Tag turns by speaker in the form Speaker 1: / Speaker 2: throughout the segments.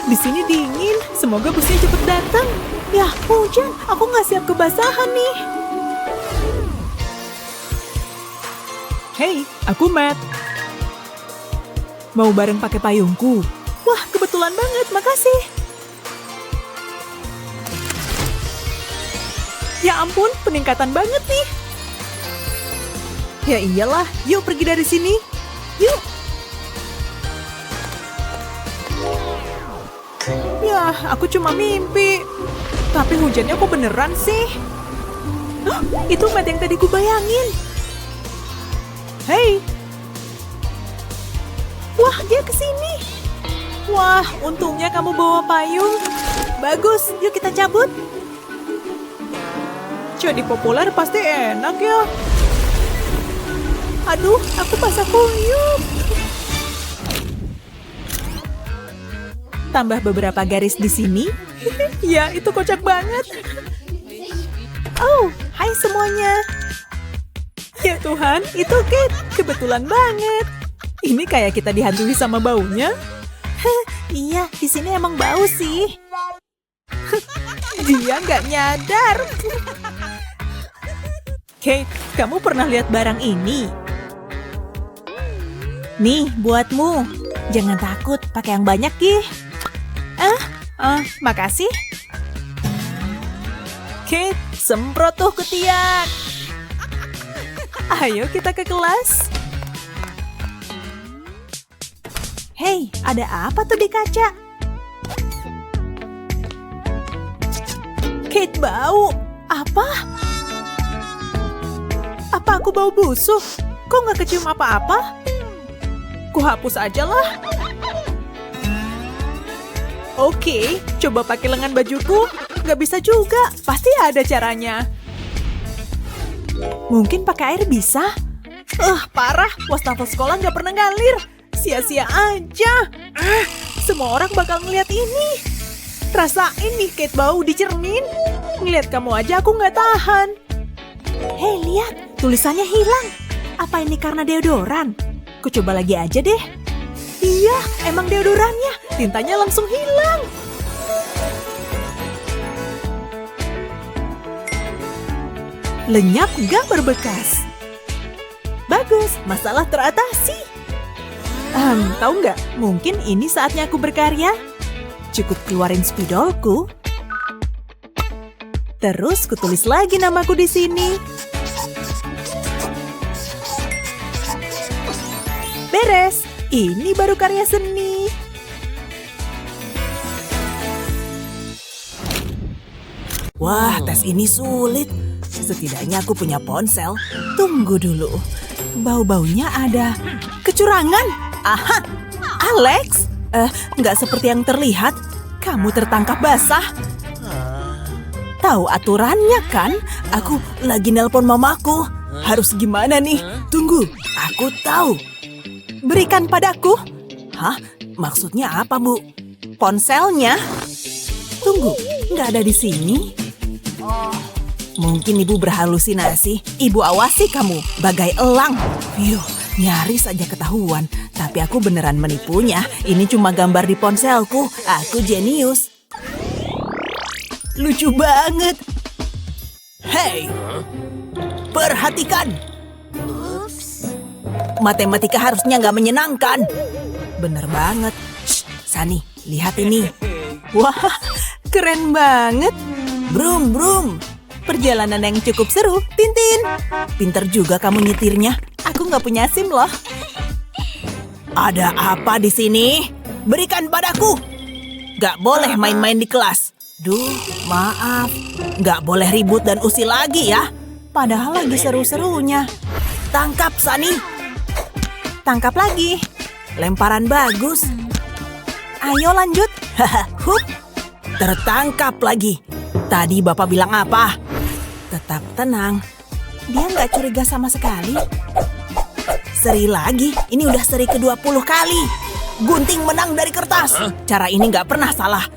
Speaker 1: Di sini dingin. Semoga busnya cepet datang. Ya, hujan. Aku nggak siap kebasahan nih. Hey, aku Matt. Mau bareng pakai payungku? Wah, kebetulan banget. Makasih. Ya ampun, peningkatan banget nih. Ya iyalah, yuk pergi dari sini. Yuk. Ya, aku cuma mimpi. Tapi hujannya kok beneran sih? Hah, itu Matt yang tadi ku bayangin. Hei. Wah, dia kesini. Wah, untungnya kamu bawa payung. Bagus, yuk kita cabut. Jadi populer pasti enak ya. Aduh, aku basah kuyup. Tambah beberapa garis di sini. Ya, itu kocak banget. Oh, hai semuanya. Ya Tuhan, itu Kate. Kebetulan banget. Ini kayak kita dihantui sama baunya. Iya, di sini emang bau sih. Dia nggak nyadar. Kate, kamu pernah lihat barang ini? Nih, buatmu. Jangan takut, pakai yang banyak, Ki. Makasih. Kate, semprot tuh ke tiang. Ayo kita ke kelas. Hei, ada apa tuh di kaca? Kate bau. Apa? Apa aku bau busuk? Kok nggak kecium apa-apa? Ku hapus aja lah. Oke, coba pakai lengan bajuku. Nggak bisa juga, pasti ada caranya. Mungkin pakai air bisa? Parah, wastafel sekolah nggak pernah ngalir. Sia-sia aja. Semua orang bakal ngeliat ini. Rasain nih Kate bau di cermin. Ngeliat kamu aja aku nggak tahan. Hei, lihat, tulisannya hilang. Apa ini karena deodoran? Ku coba lagi aja deh. Iya, emang deodorannya. Tintanya langsung hilang. Lenyap gak berbekas. Bagus, masalah teratasi. Tahu nggak? Mungkin ini saatnya aku berkarya. Cukup keluarin spidolku. Terus kutulis lagi namaku di sini. Beres. Ini baru karya seni. Wah, tes ini sulit. Setidaknya aku punya ponsel. Tunggu dulu. Bau-baunya ada kecurangan. Aha, Alex. Nggak seperti yang terlihat. Kamu tertangkap basah. Tahu aturannya kan? Aku lagi nelpon mamaku. Harus gimana nih? Tunggu, aku tahu. Berikan padaku. Hah? Maksudnya apa, Bu? Ponselnya? Tunggu, nggak ada di sini. Mungkin ibu berhalusinasi. Ibu awasi kamu, bagai elang. Nyaris saja ketahuan. Tapi aku beneran menipunya. Ini cuma gambar di ponselku. Aku jenius. Lucu banget. Hei, perhatikan. Matematika harusnya nggak menyenangkan. Bener banget. Shh, Sani, lihat ini. Wah, keren banget. Brum. Perjalanan yang cukup seru, Tintin. Pinter juga kamu nyetirnya. Aku nggak punya SIM loh. Ada apa di sini? Berikan padaku. Nggak boleh main-main di kelas. Duh, maaf. Nggak boleh ribut dan usil lagi ya. Padahal lagi seru-serunya. Tangkap, Sani. Tangkap lagi. Lemparan bagus. Ayo lanjut. Hup. Tertangkap lagi. Tadi Bapak bilang apa? Tetap tenang. Dia nggak curiga sama sekali. Seri lagi. Ini udah seri ke-20 kali. Gunting menang dari kertas. Cara ini nggak pernah salah.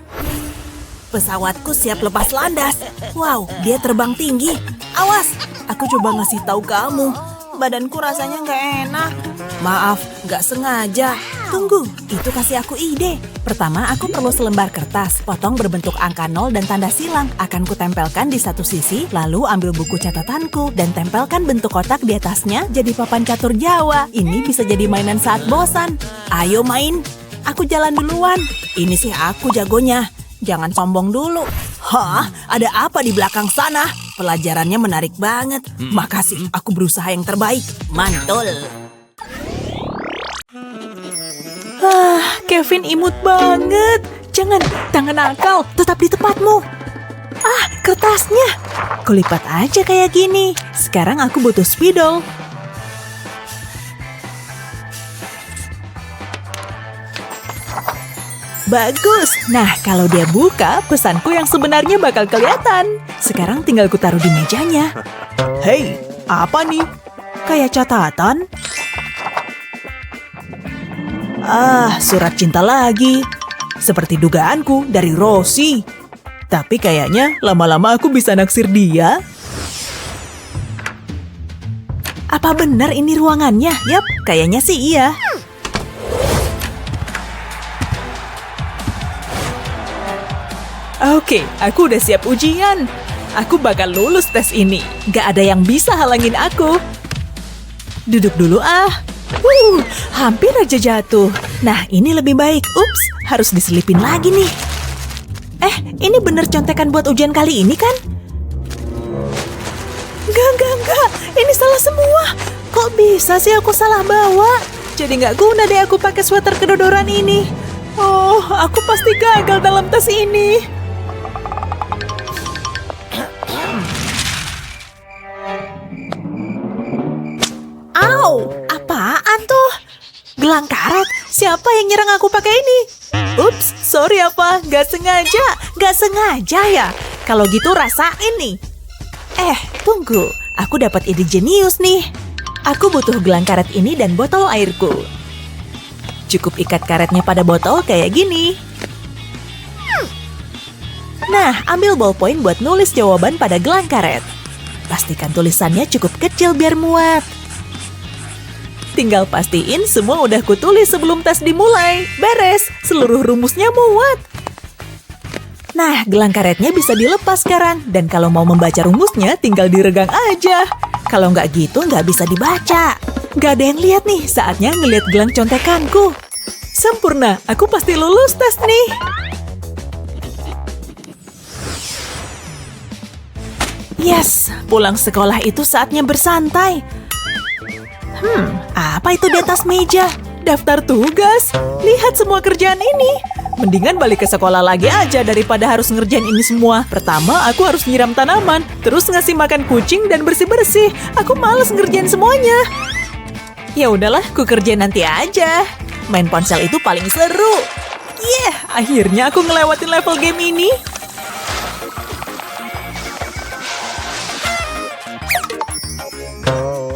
Speaker 1: Pesawatku siap lepas landas. Wow, dia terbang tinggi. Awas, aku coba ngasih tahu kamu. Badanku rasanya nggak enak. Maaf, nggak sengaja. Tunggu, itu kasih aku ide. Pertama, aku perlu selembar kertas, potong berbentuk angka 0 dan tanda silang. Akan kutempelkan di satu sisi, lalu ambil buku catatanku dan tempelkan bentuk kotak di atasnya jadi papan catur Jawa. Ini bisa jadi mainan saat bosan. Ayo main, aku jalan duluan. Ini sih aku jagonya. Jangan sombong dulu. Hah? Ada apa di belakang sana? Pelajarannya menarik banget. Makasih, aku berusaha yang terbaik. Mantul. Kevin imut banget. Jangan, tangan nakal, tetap di tempatmu. Kertasnya. Kulipat aja kayak gini. Sekarang aku butuh spidol. Bagus. Nah, kalau dia buka, pesanku yang sebenarnya bakal kelihatan. Sekarang tinggal kutaruh di mejanya. Hei, apa nih? Kayak catatan? Surat cinta lagi. Seperti dugaanku dari Rosie. Tapi kayaknya lama-lama aku bisa naksir dia. Apa benar ini ruangannya? Yap, kayaknya sih iya. Oke, aku udah siap ujian. Aku bakal lulus tes ini. Gak ada yang bisa halangin aku. Duduk dulu hampir aja jatuh. Nah, ini lebih baik. Ups, harus diselipin lagi nih. Ini bener contekan buat ujian kali ini kan? Enggak. Ini salah semua. Kok bisa sih aku salah bawa? Jadi nggak guna deh aku pakai sweater kedodoran ini. Oh, aku pasti gagal dalam tes ini. Au, apaan tuh? Gelang karet, siapa yang nyerang aku pakai ini? Ups, sorry apa, gak sengaja ya? Kalau gitu rasain nih. Tunggu, aku dapat ide jenius nih. Aku butuh gelang karet ini dan botol airku. Cukup ikat karetnya pada botol kayak gini. Nah, ambil ballpoint buat nulis jawaban pada gelang karet. Pastikan tulisannya cukup kecil biar muat. Tinggal pastiin semua udah kutulis sebelum tes dimulai. Beres, seluruh rumusnya muat. Nah, gelang karetnya bisa dilepas sekarang. Dan kalau mau membaca rumusnya, tinggal diregang aja. Kalau nggak gitu, nggak bisa dibaca. Nggak ada yang lihat nih, saatnya ngeliat gelang contekanku. Sempurna, aku pasti lulus tes nih. Yes, pulang sekolah itu saatnya bersantai. Apa itu di atas meja? Daftar tugas. Lihat semua kerjaan ini. Mendingan balik ke sekolah lagi aja daripada harus ngerjain ini semua. Pertama, aku harus nyiram tanaman, terus ngasih makan kucing dan bersih-bersih. Aku males ngerjain semuanya. Ya udahlah, ku kerjain nanti aja. Main ponsel itu paling seru. Akhirnya aku ngelewatin level game ini.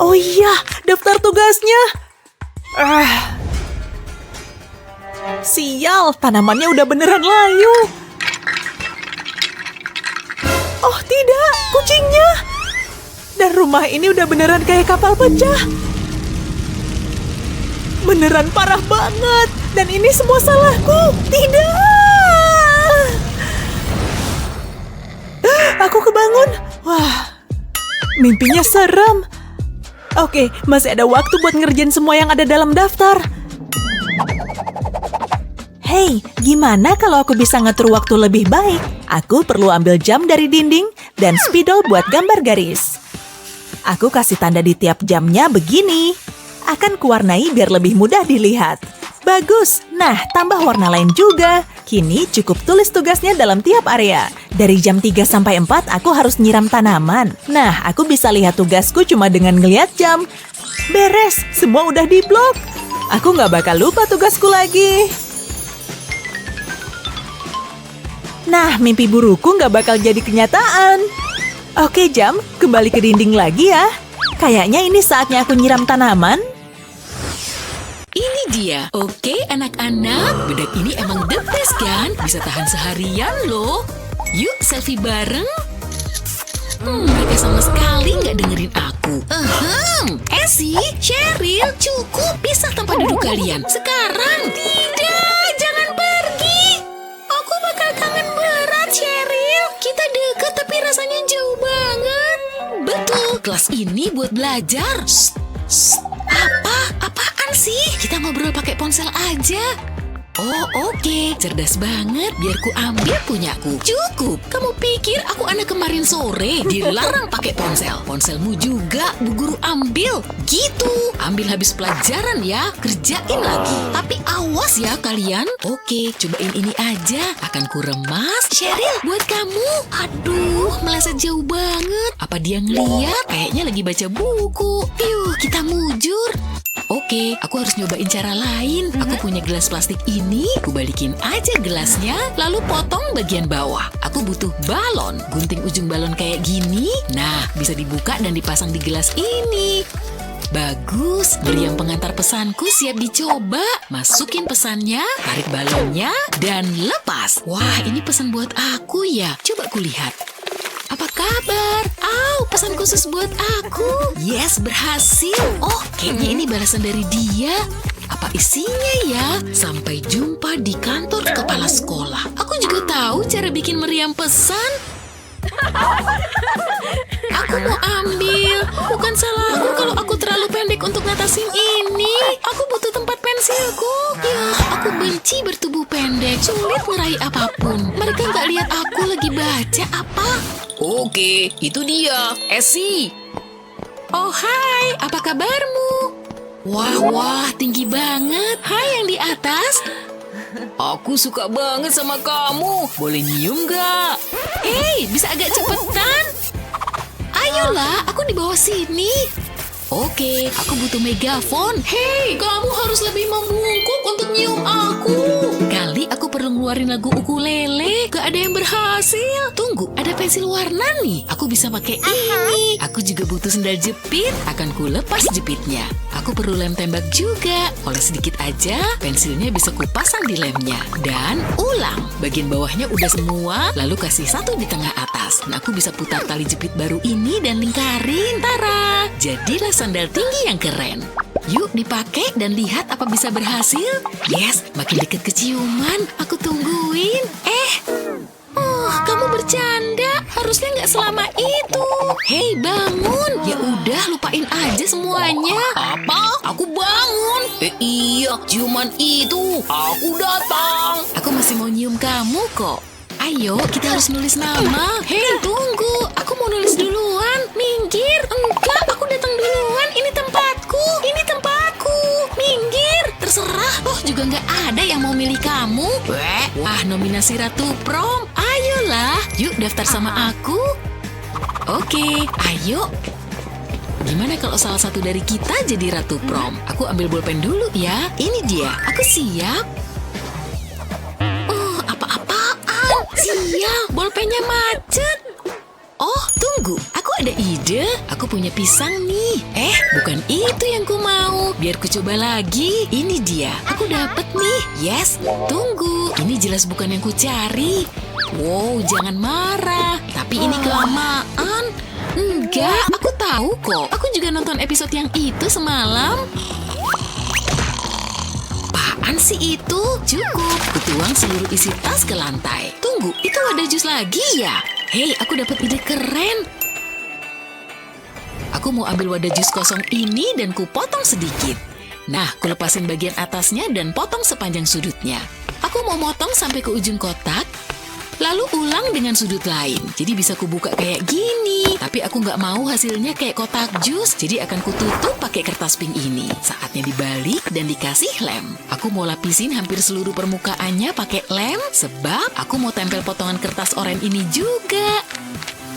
Speaker 1: Oh iya, daftar tugasnya. Sial, tanamannya udah beneran layu. Oh tidak, kucingnya. Dan rumah ini udah beneran kayak kapal pecah. Beneran parah banget. Dan ini semua salahku. Tidak. Aku kebangun. Wah, mimpinya serem. Oke, masih ada waktu buat ngerjain semua yang ada dalam daftar. Hei, gimana kalau aku bisa ngatur waktu lebih baik? Aku perlu ambil jam dari dinding dan spidol buat gambar garis. Aku kasih tanda di tiap jamnya begini. Akan kuwarnai biar lebih mudah dilihat. Bagus, nah tambah warna lain juga. Kini cukup tulis tugasnya dalam tiap area. Dari jam 3 sampai 4 aku harus nyiram tanaman. Nah, aku bisa lihat tugasku cuma dengan ngeliat jam. Beres, semua udah diblok. Aku nggak bakal lupa tugasku lagi. Nah, mimpi buruku nggak bakal jadi kenyataan. Oke, jam, kembali ke dinding lagi ya. Kayaknya ini saatnya aku nyiram tanaman.
Speaker 2: Ini dia. Oke, anak-anak. Bedak ini emang the best kan? Bisa tahan seharian loh. Yuk, selfie bareng. Mereka sama sekali nggak dengerin aku. Essie, Cheryl, cukup. Pisah tempat duduk kalian. Sekarang. Tidak, jangan pergi. kelas ini buat belajar. Apaan sih? Kita ngobrol pakai ponsel aja. Oh oke, cerdas banget. Biar ku ambil punyaku. Cukup. Kamu pikir aku anak kemarin sore dilarang pakai ponsel? Ponselmu juga Bu Guru ambil. Gitu. Ambil habis pelajaran ya. Kerjain lagi. Tapi awas ya kalian. Oke, cobain ini aja. Akan ku remas. Cheryl, buat kamu. Aduh, meleset jauh banget. Apa dia ngeliat? Kayaknya lagi baca buku. Yuk, kita mujur. Oke, aku harus nyobain cara lain. Aku punya gelas plastik ini. Aku balikin aja gelasnya, lalu potong bagian bawah. Aku butuh balon. Gunting ujung balon kayak gini. Nah, bisa dibuka dan dipasang di gelas ini. Bagus, meriam pengantar pesanku siap dicoba. Masukin pesannya, tarik balonnya, dan lepas. Wah, ini pesan buat aku ya. Coba kulihat. Apa kabar? Pesan khusus buat aku. Yes, berhasil. Oh, kayaknya ini balasan dari dia. Apa isinya ya? Sampai jumpa di kantor kepala sekolah. Aku juga tahu cara bikin meriam pesan. Aku mau ambil. Bukan salahku kalau aku terlalu pendek untuk ngatasin ini. Aku butuh tempat pensilku. Ya, aku benci bertubuh pendek. Sulit meraih apapun. Mereka nggak lihat aku lagi baca apa. Oke, itu dia. Essie. Oh, hai. Apa kabarmu? Wah, tinggi banget. Hai yang di atas. Aku suka banget sama kamu. Boleh nyium gak? Hei, bisa agak cepetan? Ayolah, aku di bawah sini. Oke, aku butuh megafon. Hei, kamu harus lebih membungkuk untuk nyium aku. Kali aku perlu ngeluarin lagu ukulele. Gak ada yang berhasil. Tunggu, ada pensil warna nih. Aku bisa pakai ini. Aku juga butuh sendal jepit. Akan ku lepas jepitnya. Aku perlu lem tembak juga. Oles sedikit aja, pensilnya bisa kupasang di lemnya. Dan ulang. Bagian bawahnya udah semua, lalu kasih satu di tengah atas. Nah, aku bisa putar tali jepit baru ini dan lingkarin. Tara! Jadilah sandal tinggi yang keren. Yuk dipakai dan lihat apa bisa berhasil. Yes, makin deket keciuman. Aku tungguin. Kamu bercanda. Harusnya nggak selama itu. Hei, bangun. Ya udah, lupain aja semuanya. Apa? Aku bangun. Iya, ciuman itu. Aku datang. Aku masih mau nyium kamu kok. Ayo, kita harus nulis nama. Hei, tunggu. Aku mau nulis duluan. Minggir. Enggak, aku datang duluan. Ini tempatku. Ini tempatku. Minggir. Terserah. Oh, juga nggak ada yang mau milih kamu. Wah, nominasi Ratu Prom. Ayolah. Yuk, daftar sama aku. Oke, ayo. Gimana kalau salah satu dari kita jadi Ratu Prom? Aku ambil bolpen dulu ya. Ini dia. Aku siap. Sial, bolpennya macet. Oh, tunggu. Aku ada ide. Aku punya pisang nih. Bukan itu yang ku mau. Biar ku coba lagi. Ini dia. Aku dapet nih. Yes, tunggu. Ini jelas bukan yang ku cari. Wow, jangan marah. Tapi ini kelamaan. Enggak, aku tahu kok. Aku juga nonton episode yang itu semalam. Apaan sih itu? Cukup. Kutuang seluruh isi tas ke lantai. Tunggu, itu ada jus lagi ya? Hei, aku dapat ide keren. Aku mau ambil wadah jus kosong ini dan ku potong sedikit. Nah, ku lepasin bagian atasnya dan potong sepanjang sudutnya. Aku mau motong sampai ke ujung kotak. Lalu ulang dengan sudut lain. Jadi bisa kubuka kayak gini. Tapi aku nggak mau hasilnya kayak kotak jus. Jadi akan kututup pakai kertas pink ini. Saatnya dibalik dan dikasih lem. Aku mau lapisin hampir seluruh permukaannya pakai lem. Sebab aku mau tempel potongan kertas oranye ini juga.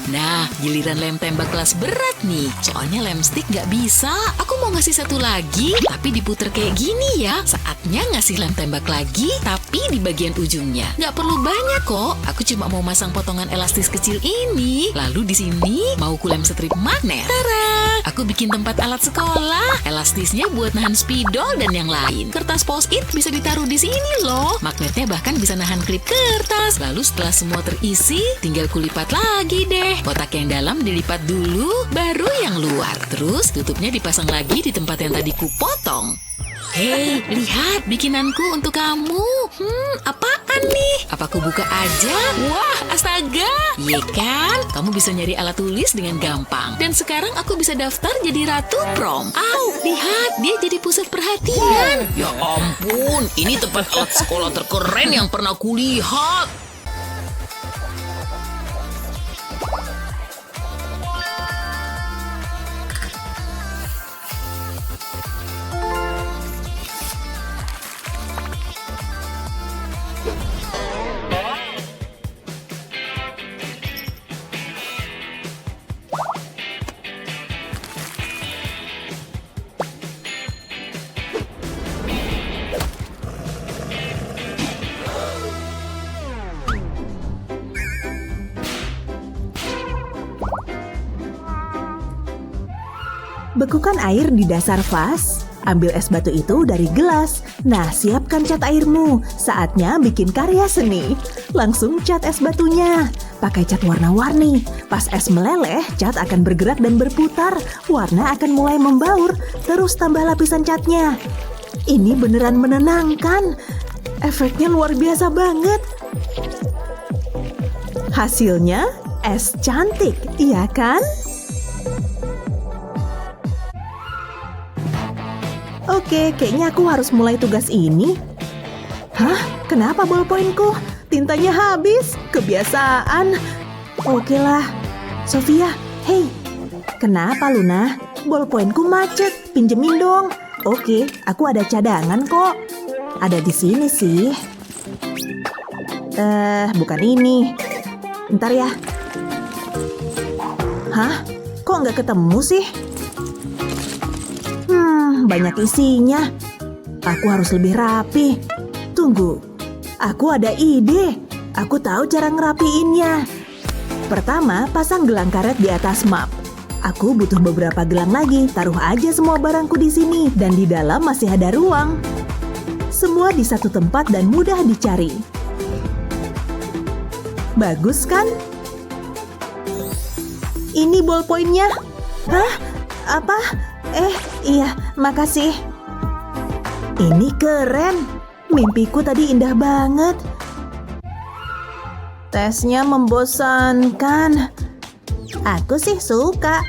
Speaker 2: Nah, giliran lem tembak kelas berat nih. Soalnya lem stick nggak bisa. Aku mau ngasih satu lagi, tapi diputer kayak gini ya. Saatnya ngasih lem tembak lagi, tapi di bagian ujungnya. Nggak perlu banyak kok. Aku cuma mau masang potongan elastis kecil ini. Lalu di sini mau ku lem strip magnet. Tara! Aku bikin tempat alat sekolah. Elastisnya buat nahan spidol dan yang lain. Kertas post-it bisa ditaruh di sini loh. Magnetnya bahkan bisa nahan klip kertas. Lalu setelah semua terisi, tinggal kulipat lagi deh. Kotak yang dalam dilipat dulu, baru yang luar. Terus tutupnya dipasang lagi di tempat yang tadi kupotong. Hei, lihat bikinanku untuk kamu. Apaan nih. Apa aku buka aja? Wah, astaga. Iya kan? Kamu bisa nyari alat tulis dengan gampang. Dan sekarang aku bisa daftar jadi Ratu Prom. Au, lihat, dia jadi pusat perhatian. Ya ampun, ini tempat alat sekolah terkeren yang pernah kulihat.
Speaker 1: Bekukan air di dasar vas. Ambil es batu itu dari gelas. Nah, siapkan cat airmu. Saatnya bikin karya seni. Langsung cat es batunya. Pakai cat warna-warni. Pas es meleleh, cat akan bergerak dan berputar. Warna akan mulai membaur. Terus tambah lapisan catnya. Ini beneran menenangkan. Efeknya luar biasa banget. Hasilnya, es cantik, iya kan? Oke, kayaknya aku harus mulai tugas ini. Hah? Kenapa ballpointku? Tintanya habis. Kebiasaan. Oke lah. Sofia, hei. Kenapa Luna? Ballpointku macet. Pinjemin dong. Oke, aku ada cadangan kok. Ada di sini sih. Bukan ini. Ntar ya. Hah? Kok nggak ketemu sih? Banyak isinya. Aku harus lebih rapi. Tunggu, aku ada ide. Aku tahu cara ngerapiinnya. Pertama, pasang gelang karet di atas map. Aku butuh beberapa gelang lagi. Taruh aja semua barangku di sini. Dan di dalam masih ada ruang. Semua di satu tempat dan mudah dicari. Bagus kan? Ini ballpointnya. Hah? Apa? Iya, makasih. Ini keren. Mimpiku tadi indah banget. Tesnya membosankan. Aku sih suka.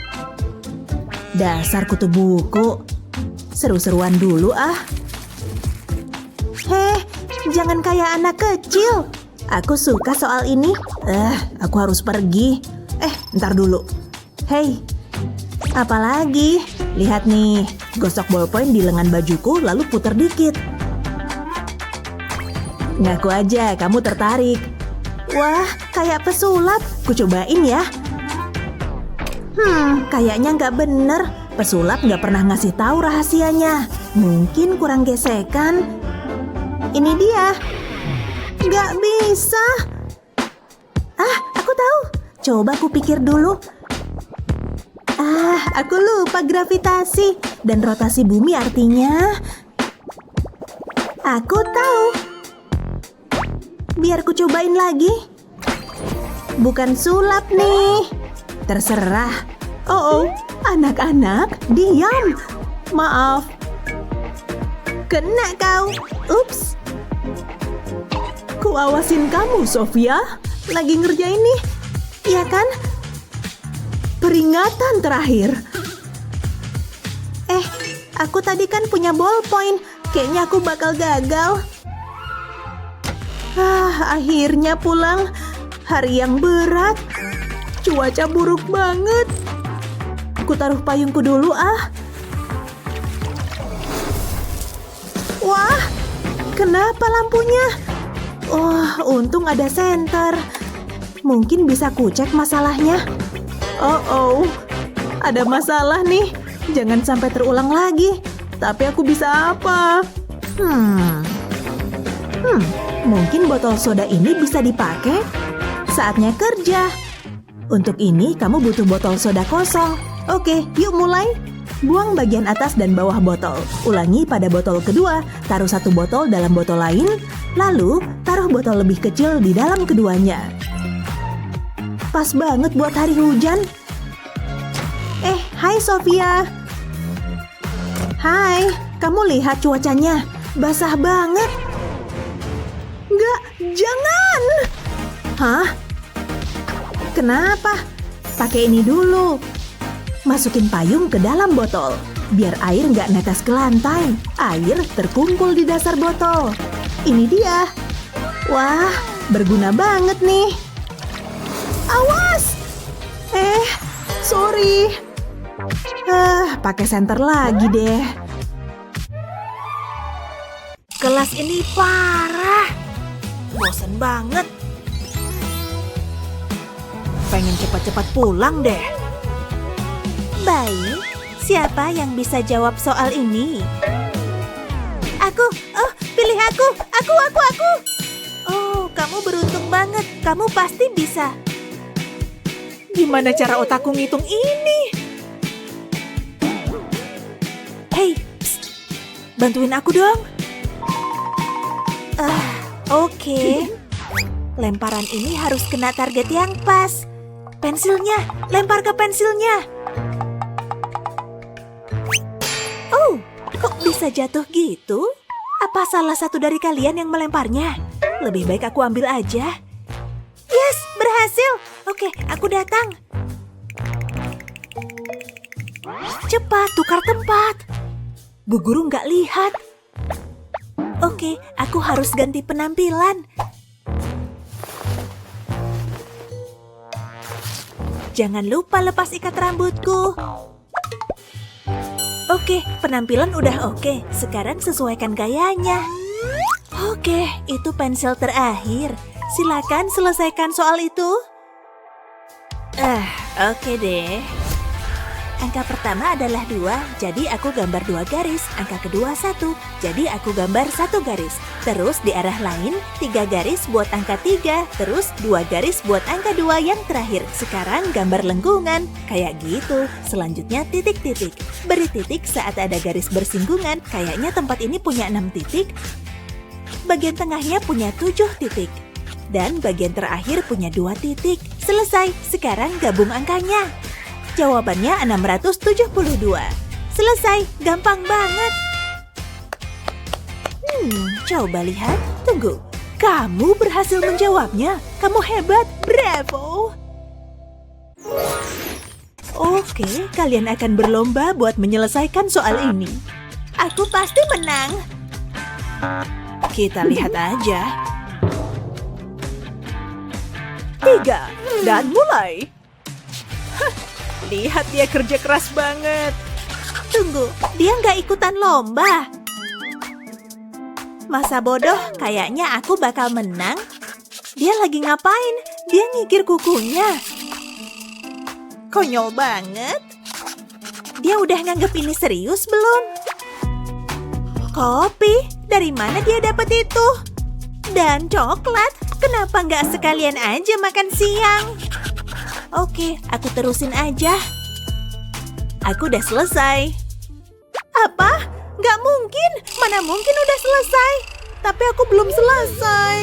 Speaker 1: Dasar kutu buku. Seru-seruan dulu ah. Heh, jangan kayak anak kecil. Aku suka soal ini. Aku harus pergi. Ntar dulu. Hei, apalagi? Lihat nih, gosok ballpoint di lengan bajuku lalu puter dikit. Ngaku aja kamu tertarik. Wah, kayak pesulap. Ku cobain ya. Kayaknya nggak bener. Pesulap nggak pernah ngasih tahu rahasianya. Mungkin kurang gesekan. Ini dia. Nggak bisa. Aku tahu. Coba ku pikir dulu. Aku lupa gravitasi dan rotasi bumi artinya. Aku tahu. Biar ku cobain lagi. Bukan sulap nih. Terserah. Oh, anak-anak, diam. Maaf. Kena kau. Ups. Ku awasin kamu, Sofia. Lagi ngerjain nih. Iya kan? Peringatan terakhir. Aku tadi kan punya ballpoint. Kayaknya aku bakal gagal. Akhirnya pulang. Hari yang berat. Cuaca buruk banget. Aku taruh payungku dulu Wah, kenapa lampunya? Untung ada senter. Mungkin bisa ku cek masalahnya. Oh, ada masalah nih. Jangan sampai terulang lagi. Tapi aku bisa apa? Mungkin botol soda ini bisa dipakai. Saatnya kerja. Untuk ini kamu butuh botol soda kosong. Oke, yuk mulai. Buang bagian atas dan bawah botol. Ulangi pada botol kedua. Taruh satu botol dalam botol lain. Lalu, taruh botol lebih kecil di dalam keduanya. Pas banget buat hari hujan. Hai Sofia. Hai, kamu lihat cuacanya. Basah banget. Enggak, jangan! Hah? Kenapa? Pakai ini dulu. Masukin payung ke dalam botol. Biar air nggak netes ke lantai. Air terkumpul di dasar botol. Ini dia. Wah, berguna banget nih. Awas! Sorry. Pakai senter lagi deh. Kelas ini parah. Bosen banget. Pengen cepat-cepat pulang deh. Baik, siapa yang bisa jawab soal ini? Aku, pilih aku. Aku. Oh, kamu beruntung banget. Kamu pasti bisa. Gimana cara otakku ngitung ini? Hei, bantuin aku dong. Oke. Lemparan ini harus kena target yang pas. Pensilnya, lempar ke pensilnya. Oh, kok bisa jatuh gitu? Apa salah satu dari kalian yang melemparnya? Lebih baik aku ambil aja. Yes, berhasil. Oke, aku datang. Cepat, tukar tempat. Bu guru nggak lihat. Oke, aku harus ganti penampilan. Jangan lupa lepas ikat rambutku. Oke, penampilan udah oke. Sekarang sesuaikan gayanya. Oke, itu pensil terakhir. Silakan selesaikan soal itu. Oke deh. Angka pertama adalah 2, jadi aku gambar 2 garis. Angka kedua 1, jadi aku gambar 1 garis. Terus di arah lain, 3 garis buat angka 3. Terus 2 garis buat angka 2 yang terakhir. Sekarang gambar lengkungan. Kayak gitu. Selanjutnya titik-titik. Beri titik saat ada garis bersinggungan. Kayaknya tempat ini punya 6 titik. Bagian tengahnya punya 7 titik. Dan bagian terakhir punya 2 titik. Selesai. Sekarang gabung angkanya. Jawabannya 672. Selesai, gampang banget. Coba lihat. Tunggu, kamu berhasil menjawabnya. Kamu hebat, bravo. Oke, kalian akan berlomba buat menyelesaikan soal ini. Aku pasti menang. Kita lihat aja. 3, dan mulai. Lihat dia kerja keras banget. Tunggu, dia nggak ikutan lomba. Masa bodoh, kayaknya aku bakal menang. Dia lagi ngapain? Dia ngikir kukunya. Konyol banget. Dia udah nganggep ini serius belum? Kopi? Dari mana dia dapat itu? Dan coklat? Kenapa nggak sekalian aja makan siang? Oke, aku terusin aja. Aku udah selesai. Apa? Nggak mungkin. Mana mungkin udah selesai. Tapi aku belum selesai.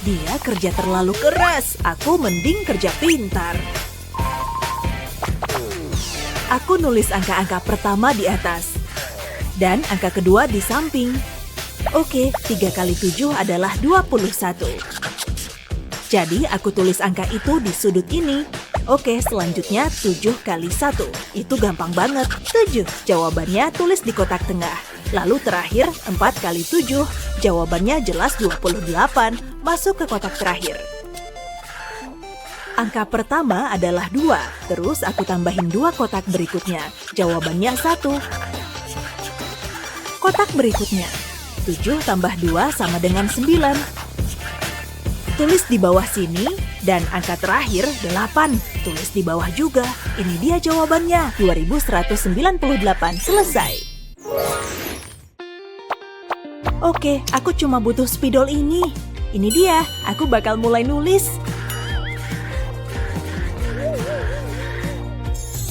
Speaker 1: Dia kerja terlalu keras. Aku mending kerja pintar. Aku nulis angka-angka pertama di atas. Dan angka kedua di samping. Oke, 3 kali 7 adalah 21. Jadi aku tulis angka itu di sudut ini. Oke, selanjutnya 7 kali 1. Itu gampang banget. 7. Jawabannya tulis di kotak tengah. Lalu terakhir 4 kali 7. Jawabannya jelas 28. Masuk ke kotak terakhir. Angka pertama adalah 2. Terus aku tambahin 2 kotak berikutnya. Jawabannya 1. Kotak berikutnya. 7 tambah 2 sama dengan 9. Tulis di bawah sini, dan angka terakhir 8. Tulis di bawah juga. Ini dia jawabannya, 2198. Selesai. Oke, aku cuma butuh spidol ini. Ini dia, aku bakal mulai nulis.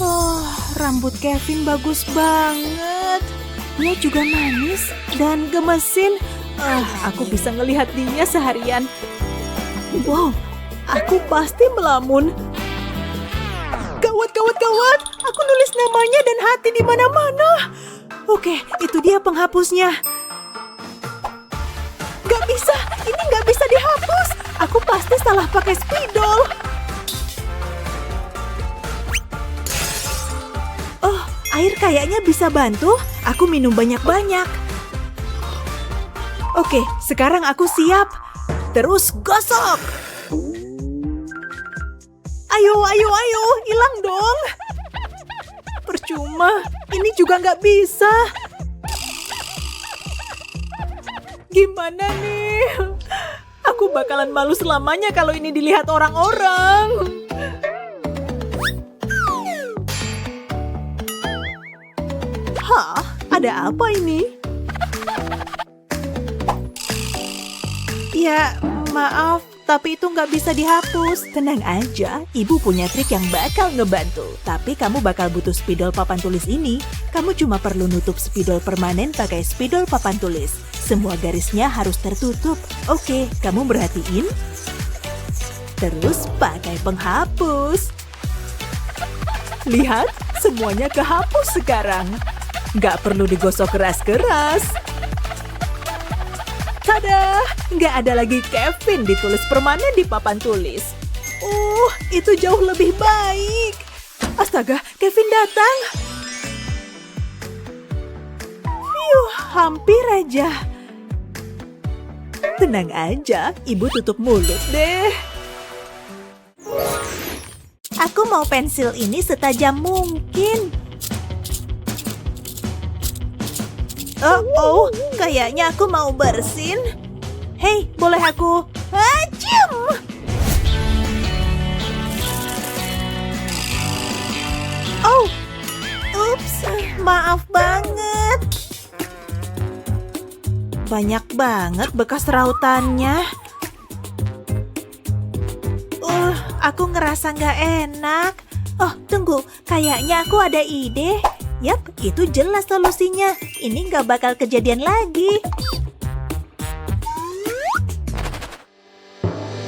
Speaker 1: Oh, rambut Kevin bagus banget. Dia juga manis dan gemesin. Aku bisa ngelihat dia seharian. Wow, aku pasti melamun. Gawat. Aku nulis namanya dan hati di mana-mana. Oke, itu dia penghapusnya. Nggak bisa, ini nggak bisa dihapus. Aku pasti salah pakai spidol. Oh, air kayaknya bisa bantu. Aku minum banyak-banyak. Oke, sekarang aku siap. Terus gosok. Ayo, hilang dong. Percuma, ini juga nggak bisa. Gimana nih? Aku bakalan malu selamanya kalau ini dilihat orang-orang. Hah? Ada apa ini? Ya, maaf, tapi itu nggak bisa dihapus. Tenang aja, ibu punya trik yang bakal ngebantu. Tapi kamu bakal butuh spidol papan tulis ini. Kamu cuma perlu nutup spidol permanen pakai spidol papan tulis. Semua garisnya harus tertutup. Oke, kamu merhatiin? Terus pakai penghapus. Lihat, semuanya kehapus sekarang. Nggak perlu digosok keras-keras. Tada! Nggak ada lagi Kevin ditulis permanen di papan tulis. Itu jauh lebih baik. Astaga, Kevin datang. Hampir aja. Tenang aja, ibu tutup mulut deh. Aku mau pensil ini setajam mungkin. Kayaknya aku mau bersin. Hei, boleh aku? Hajim! Ups, maaf banget. Banyak banget bekas rautannya. Aku ngerasa nggak enak. Oh, tunggu, kayaknya aku ada ide. Yap, itu jelas solusinya. Ini nggak bakal kejadian lagi.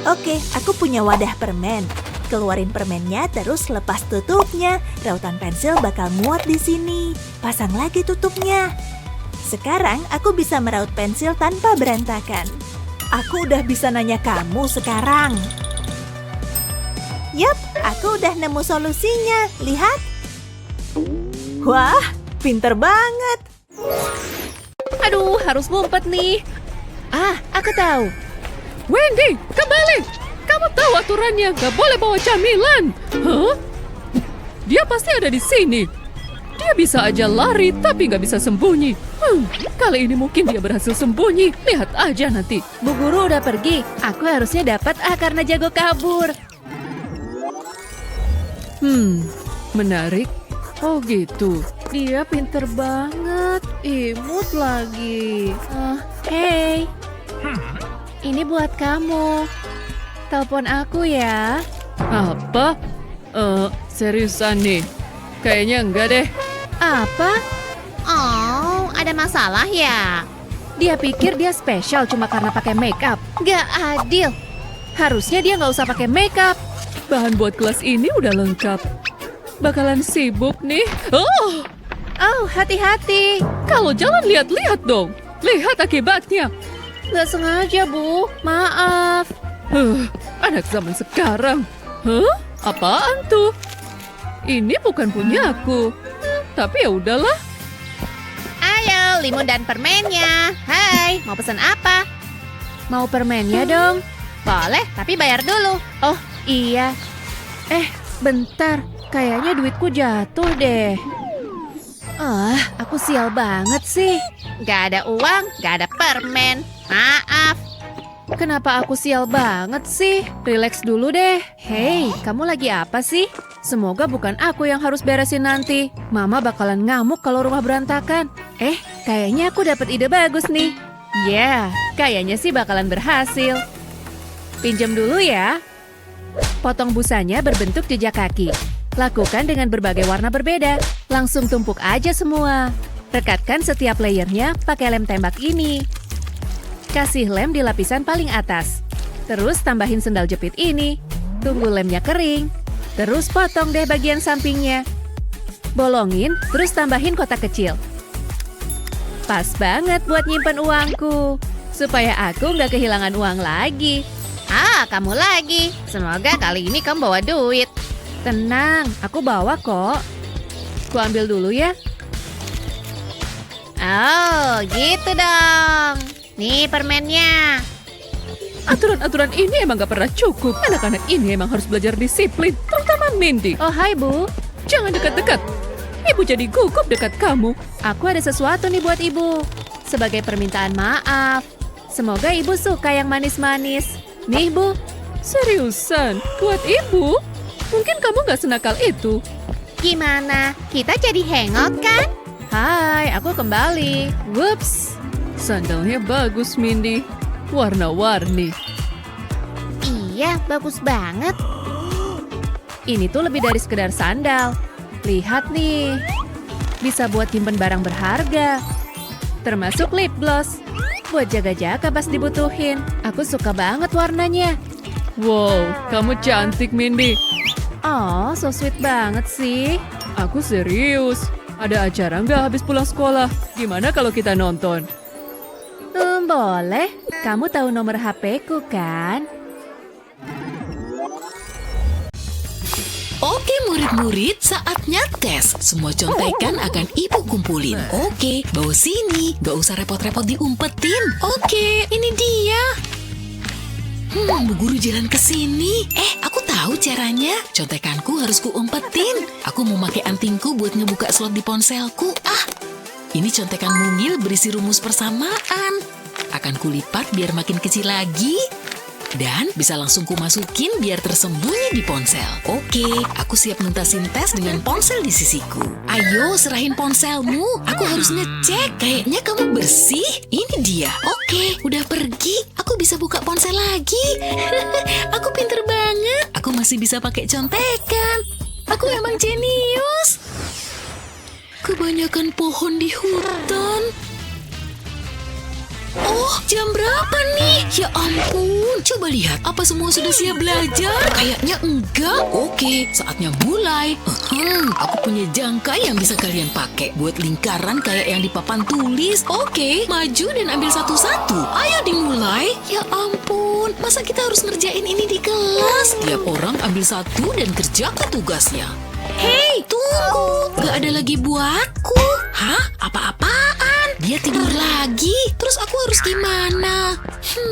Speaker 1: Oke, aku punya wadah permen. Keluarin permennya, terus lepas tutupnya. Rautan pensil bakal muat di sini. Pasang lagi tutupnya. Sekarang aku bisa meraut pensil tanpa berantakan. Aku udah bisa nanya kamu sekarang. Yap, aku udah nemu solusinya. Lihat. Wah, pinter banget.
Speaker 3: Aduh, harus ngumpet nih. Aku tahu. Wendy, kembali. Kamu tahu aturannya, gak boleh bawa camilan. Hah? Dia pasti ada di sini. Dia bisa aja lari, tapi gak bisa sembunyi. Kali ini mungkin dia berhasil sembunyi. Lihat aja nanti.
Speaker 4: Bu guru udah pergi. Aku harusnya dapat karena jago kabur.
Speaker 3: Menarik. Oh gitu.
Speaker 4: Dia pinter banget. Imut lagi. Hey. Ini buat kamu. Telepon aku ya.
Speaker 3: Apa? Seriusan nih? Kayaknya enggak deh.
Speaker 4: Apa?
Speaker 5: Oh, ada masalah ya?
Speaker 4: Dia pikir dia spesial cuma karena pakai makeup. Gak adil. Harusnya dia nggak usah pakai makeup.
Speaker 3: Bahan buat kelas ini udah lengkap. Bakalan sibuk nih.
Speaker 4: Oh, hati-hati.
Speaker 3: Kalau jalan lihat-lihat dong. Lihat akibatnya.
Speaker 4: Gak sengaja, Bu. Maaf.
Speaker 3: Anak zaman sekarang. Apaan tuh? Ini bukan punya aku. Tapi ya udahlah.
Speaker 5: Ayo, limun dan permennya. Hai, mau pesan apa?
Speaker 4: Mau permennya dong?
Speaker 5: Boleh, tapi bayar dulu.
Speaker 4: Oh, iya. Bentar. Kayaknya duitku jatuh deh. Aku sial banget sih.
Speaker 5: Gak ada uang, gak ada permen. Maaf.
Speaker 4: Kenapa aku sial banget sih? Relax dulu deh. Hei, kamu lagi apa sih? Semoga bukan aku yang harus beresin nanti. Mama bakalan ngamuk kalau rumah berantakan. Kayaknya aku dapat ide bagus nih. Kayaknya sih bakalan berhasil. Pinjam dulu ya. Potong busanya berbentuk jejak kaki. Lakukan dengan berbagai warna berbeda. Langsung tumpuk aja semua. Rekatkan setiap layernya pakai lem tembak ini. Kasih lem di lapisan paling atas. Terus tambahin sendal jepit ini. Tunggu lemnya kering. Terus potong deh bagian sampingnya. Bolongin, terus tambahin kotak kecil. Pas banget buat nyimpen uangku. supaya aku nggak kehilangan uang lagi.
Speaker 5: Ah, kamu lagi. Semoga kali ini kamu bawa duit.
Speaker 4: Tenang, aku bawa kok. Ku ambil dulu ya.
Speaker 5: Oh, gitu dong. Nih permennya.
Speaker 3: Aturan-aturan ini emang gak pernah cukup. Anak-anak ini emang harus belajar disiplin, terutama Mindy.
Speaker 4: Oh, hai Bu.
Speaker 3: Jangan dekat-dekat. Ibu jadi gugup dekat kamu.
Speaker 4: Aku ada sesuatu nih buat Ibu. Sebagai permintaan maaf. Semoga Ibu suka yang manis-manis. Nih, Bu.
Speaker 3: Seriusan, buat ibu? Mungkin kamu gak senakal itu.
Speaker 5: Gimana? Kita jadi hangout kan?
Speaker 4: Hai, aku kembali. Whoops.
Speaker 3: Sandalnya bagus, Mindy. Warna-warni.
Speaker 5: Iya, bagus banget.
Speaker 4: Ini tuh lebih dari sekedar sandal. Lihat nih. Bisa buat simpen barang berharga. Termasuk lip gloss. Buat jaga-jaga pas dibutuhin. Aku suka banget warnanya.
Speaker 3: Wow, kamu cantik, Mindy.
Speaker 4: Oh, so sweet banget sih.
Speaker 3: Aku serius. Ada acara nggak habis pulang sekolah? Gimana kalau kita nonton?
Speaker 4: Boleh. Kamu tahu nomor HP-ku kan?
Speaker 2: Oke murid-murid, saatnya tes. Semua contekan akan ibu kumpulin. Oke, bawa sini. Gak usah repot-repot diumpetin. Oke, ini dia. Bu guru jalan ke sini. Aku tahu caranya. Contekanku harus kuumpetin. Aku mau pakai antingku buat ngebuka slot di ponselku. Ini contekan mungil berisi rumus persamaan. Akan kulipat biar makin kecil lagi. Dan bisa langsung kumasukin biar tersembunyi di ponsel. Oke, aku siap nuntasin tes dengan ponsel di sisiku. Ayo, serahin ponselmu. Aku harus ngecek. Kayaknya kamu bersih. Ini dia. Oke, udah pergi. Aku bisa buka ponsel lagi. Aku pinter banget. Aku masih bisa pakai contekan. Aku emang jenius. Kebanyakan pohon di hutan. Oh, jam berapa nih? Ya ampun, coba lihat. Apa semua sudah siap belajar? Kayaknya enggak. Oke, saatnya mulai. Aku punya jangka yang bisa kalian pakai buat lingkaran kayak yang di papan tulis. Oke, maju dan ambil satu-satu. Ayo dimulai. Ya ampun, masa kita harus ngerjain ini di kelas? Tiap orang ambil satu dan kerjakan tugasnya. Hei, tunggu. Gak ada lagi buatku. Hah? Apa-apaan? Dia tidur lagi. Terus aku harus gimana?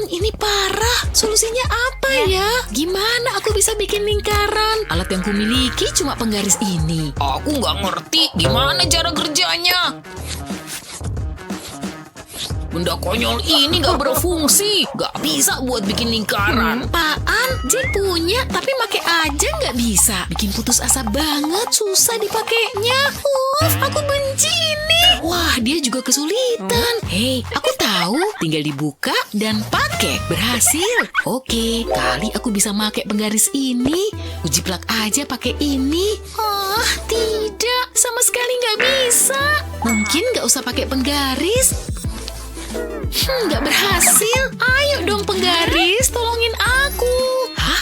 Speaker 2: Ini parah. Solusinya apa ya? Gimana aku bisa bikin lingkaran? Alat yang kumiliki cuma penggaris ini. Aku nggak ngerti gimana cara kerjanya. Benda konyol ini gak berfungsi. Gak bisa buat bikin lingkaran. Apaan? Jack punya, tapi make aja gak bisa. Bikin putus asa banget, susah dipakainya. Aku benci ini. Wah, dia juga kesulitan. Hei, aku tahu. Tinggal dibuka dan pakai. Berhasil. Oke, kali aku bisa pakai penggaris ini. Uji plak aja pakai ini. Tidak. Sama sekali gak bisa. Mungkin gak usah pakai penggaris. Nggak berhasil. Ayo dong penggaris, tolongin aku.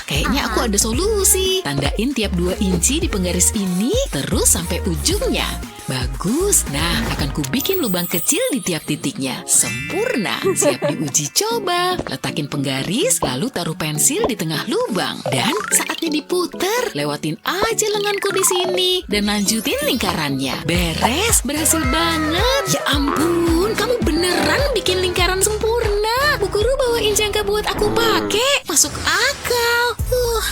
Speaker 2: Kayaknya aku ada solusi. Tandain tiap 2 inci di penggaris ini, terus sampai ujungnya. Bagus. Nah, akan kubikin lubang kecil di tiap titiknya. Sempurna. Siap diuji coba. Letakin penggaris, lalu taruh pensil di tengah lubang. Dan saatnya diputer. Lewatin aja lenganku di sini. Dan lanjutin lingkarannya. Beres. Berhasil banget. Ya ampun, kamu beneran bikin lingkaran sempurna. Bu guru bawain jangka buat aku pakai. Masuk akal.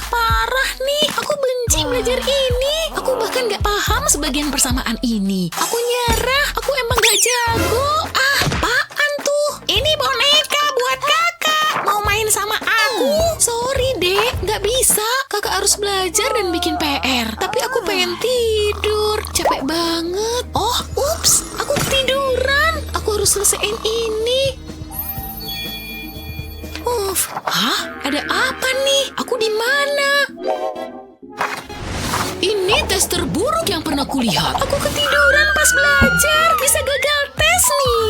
Speaker 2: Parah nih. Aku benci belajar ini. Aku bahkan gak paham sebagian persamaan ini. Aku nyerah. Aku emang gak jago. Apaan tuh? Ini boneka buat kakak. Mau main sama aku? Sorry, Dek. Gak bisa. Kakak harus belajar dan bikin PR. Tapi aku pengen tidur. Capek banget. Ups. Aku ketiduran. Aku harus selesaiin ini. Ada apa nih? Aku di mana? Ini tes terburuk yang pernah kulihat. Aku ketiduran pas belajar. Bisa gagal tes nih.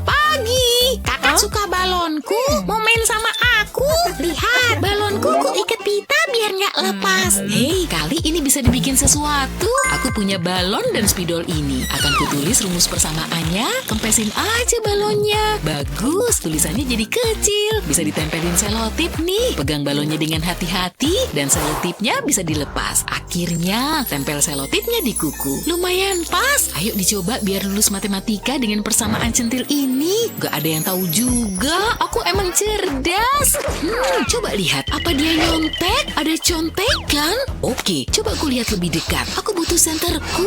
Speaker 2: Pagi. Kakak suka balonku. Mau main sama aku. Lihat, balonku ku ikat pita biar nggak lepas. Hei, kali ini bisa bisa dibikin sesuatu. Aku punya balon dan spidol ini. Akan kutulis rumus persamaannya. Kempesin aja balonnya. Bagus, tulisannya jadi kecil. Bisa ditempelin selotip nih. Pegang balonnya dengan hati-hati dan selotipnya bisa dilepas. Akhirnya, tempel selotipnya di kuku. Lumayan pas. Ayo dicoba biar lulus matematika dengan persamaan centil ini. Gak ada yang tahu juga. Aku emang cerdas. Coba lihat. Apa dia nyontek? Ada contekan? Oke, coba aku lihat lebih dekat. Aku butuh senterku.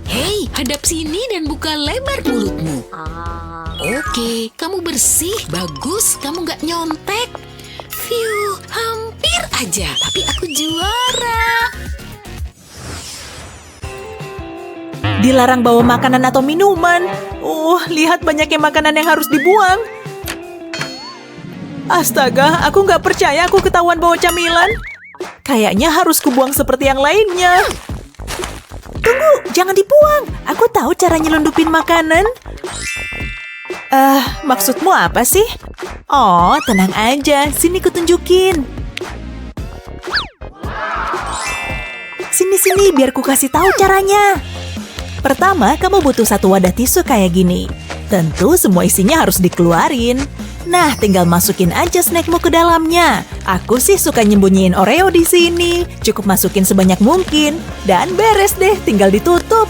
Speaker 2: Hei, hadap sini dan buka lebar mulutmu. Oke, kamu bersih. Bagus, kamu gak nyontek. Phew, hampir aja. Tapi aku juara.
Speaker 1: Dilarang bawa makanan atau minuman. Lihat banyaknya makanan yang harus dibuang. Astaga, aku nggak percaya aku ketahuan bawa camilan. Kayaknya harus kubuang seperti yang lainnya. Tunggu, jangan dibuang. Aku tahu cara nyelundupin makanan. Maksudmu apa sih? Oh, tenang aja. Sini kutunjukin. Sini, biar ku kasih tahu caranya. Pertama, kamu butuh satu wadah tisu kayak gini. Tentu semua isinya harus dikeluarin. Nah, tinggal masukin aja snackmu ke dalamnya. Aku sih suka nyembunyiin Oreo di sini. Cukup masukin sebanyak mungkin. Dan beres deh, tinggal ditutup.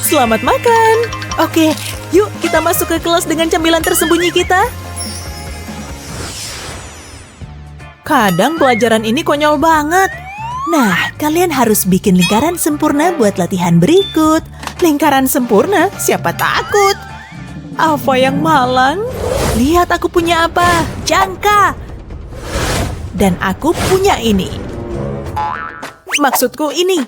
Speaker 1: Selamat makan. Oke, yuk kita masuk ke kelas dengan camilan tersembunyi kita. Kadang pelajaran ini konyol banget. Nah, kalian harus bikin lingkaran sempurna buat latihan berikut. Lingkaran sempurna? Siapa takut? Apa yang malang? Lihat aku punya apa? Jangka! Dan aku punya ini. Maksudku ini.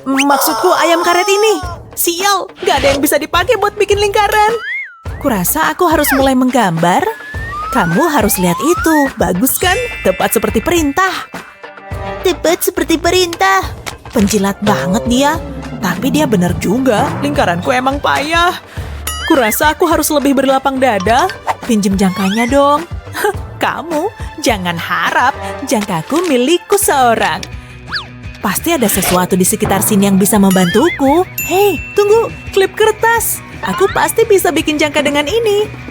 Speaker 1: Maksudku ayam karet ini. Sial, gak ada yang bisa dipakai buat bikin lingkaran. Kurasa aku harus mulai menggambar. Kamu harus lihat itu. Bagus kan? Tepat seperti perintah. Tepat seperti perintah. Penjilat banget dia. Tapi dia benar juga. Lingkaranku emang payah. Kurasa aku harus lebih berlapang dada. Pinjem jangkanya dong. Kamu jangan harap jangkaku milikku seorang. Pasti ada sesuatu di sekitar sini yang bisa membantuku. Hei, tunggu. Klip kertas. Aku pasti bisa bikin jangka dengan ini.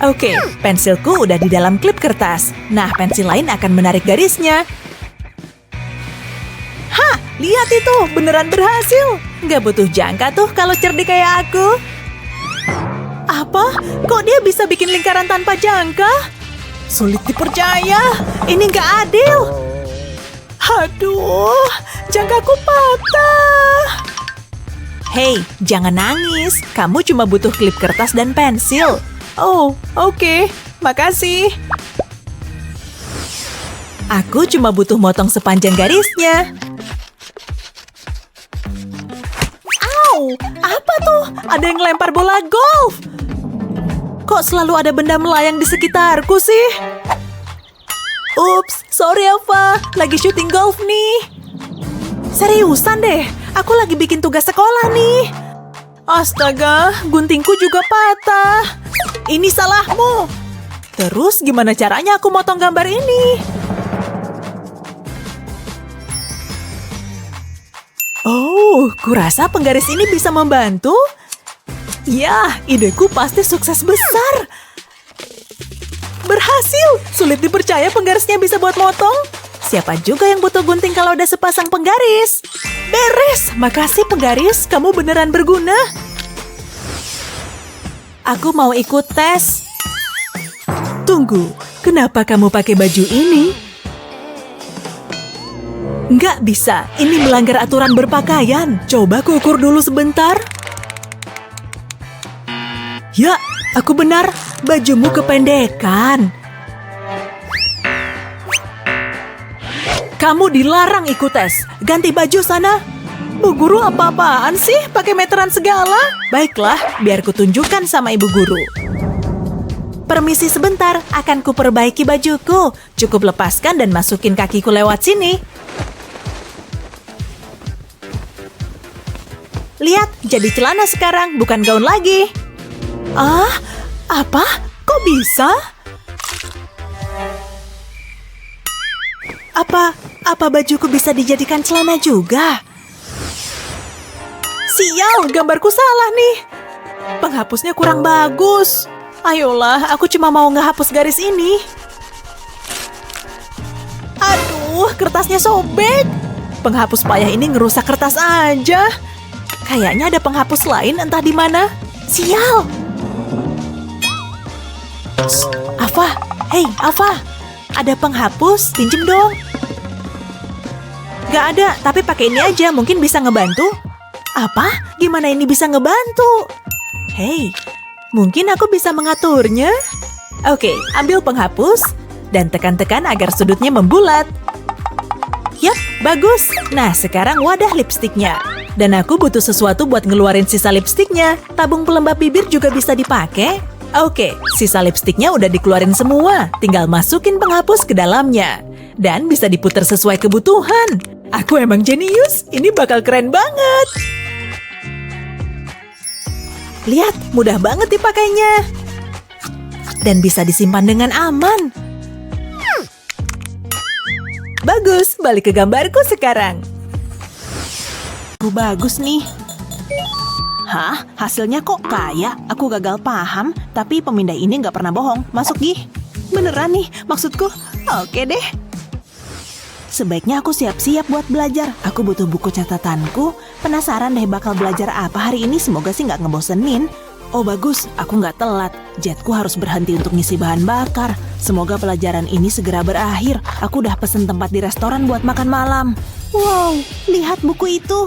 Speaker 1: Oke, pensilku udah di dalam klip kertas. Nah, pensil lain akan menarik garisnya. Hah, lihat itu, beneran berhasil. Nggak butuh jangka tuh kalau cerdik kayak aku. Apa? Kok dia bisa bikin lingkaran tanpa jangka? Sulit dipercaya. Ini nggak adil. Aduh, jangkaku patah. Hei, jangan nangis. Kamu cuma butuh klip kertas dan pensil. Oh, oke. Makasih. Aku cuma butuh motong sepanjang garisnya. Au, apa tuh? Ada yang lempar bola golf. Kok selalu ada benda melayang di sekitarku sih? Ups, sorry Ava. Lagi syuting golf nih. Seriusan deh, aku lagi bikin tugas sekolah nih. Astaga, guntingku juga patah. Ini salahmu. Terus gimana caranya aku motong gambar ini? Oh, kurasa penggaris ini bisa membantu. Ya, ideku pasti sukses besar. Berhasil! Sulit dipercaya penggarisnya bisa buat motong. Siapa juga yang butuh gunting kalau ada sepasang penggaris? Beres! Makasih penggaris, kamu beneran berguna. Aku mau ikut tes. Tunggu, kenapa kamu pakai baju ini? Nggak bisa, ini melanggar aturan berpakaian. Coba kukur dulu sebentar. Ya, aku benar. Bajumu kependekan. Kamu dilarang ikut tes. Ganti baju sana. Bu guru apa-apaan sih? Pakai meteran segala? Baiklah, biar kutunjukkan sama ibu guru. Permisi sebentar, akan kuperbaiki bajuku. Cukup lepaskan dan masukin kakiku lewat sini. Lihat, jadi celana sekarang, bukan gaun lagi. Ah, apa? Kok bisa? Apa bajuku bisa dijadikan celana juga? Sial, gambarku salah nih. Penghapusnya kurang bagus. Ayolah, aku cuma mau ngehapus garis ini. Aduh, kertasnya sobek. Penghapus payah ini ngerusak kertas aja. Kayaknya ada penghapus lain entah di mana. Sial. Afa, hei Afa. Ada penghapus, pinjem dong. Gak ada, tapi pakai ini aja, mungkin bisa ngebantu. Apa? Gimana ini bisa ngebantu? Hei, mungkin aku bisa mengaturnya. Oke, ambil penghapus dan tekan-tekan agar sudutnya membulat. Yap, bagus. Nah, sekarang wadah lipstiknya. Dan aku butuh sesuatu buat ngeluarin sisa lipstiknya. Tabung pelembab bibir juga bisa dipakai. Oke, sisa lipstiknya udah dikeluarin semua. Tinggal masukin penghapus ke dalamnya. Dan bisa diputar sesuai kebutuhan. Aku emang jenius, ini bakal keren banget. Lihat, mudah banget dipakainya. Dan bisa disimpan dengan aman. Bagus, balik ke gambarku sekarang. Bagus nih. Hah? Hasilnya kok kaya? Aku gagal paham, tapi pemindai ini nggak pernah bohong. Masuk, Gih. Beneran nih, maksudku. Oke deh. Sebaiknya aku siap-siap buat belajar. Aku butuh buku catatanku. Penasaran deh bakal belajar apa hari ini. Semoga sih nggak ngebosenin. Oh bagus, aku nggak telat. Jetku harus berhenti untuk ngisi bahan bakar. Semoga pelajaran ini segera berakhir. Aku udah pesen tempat di restoran buat makan malam. Wow, lihat buku itu.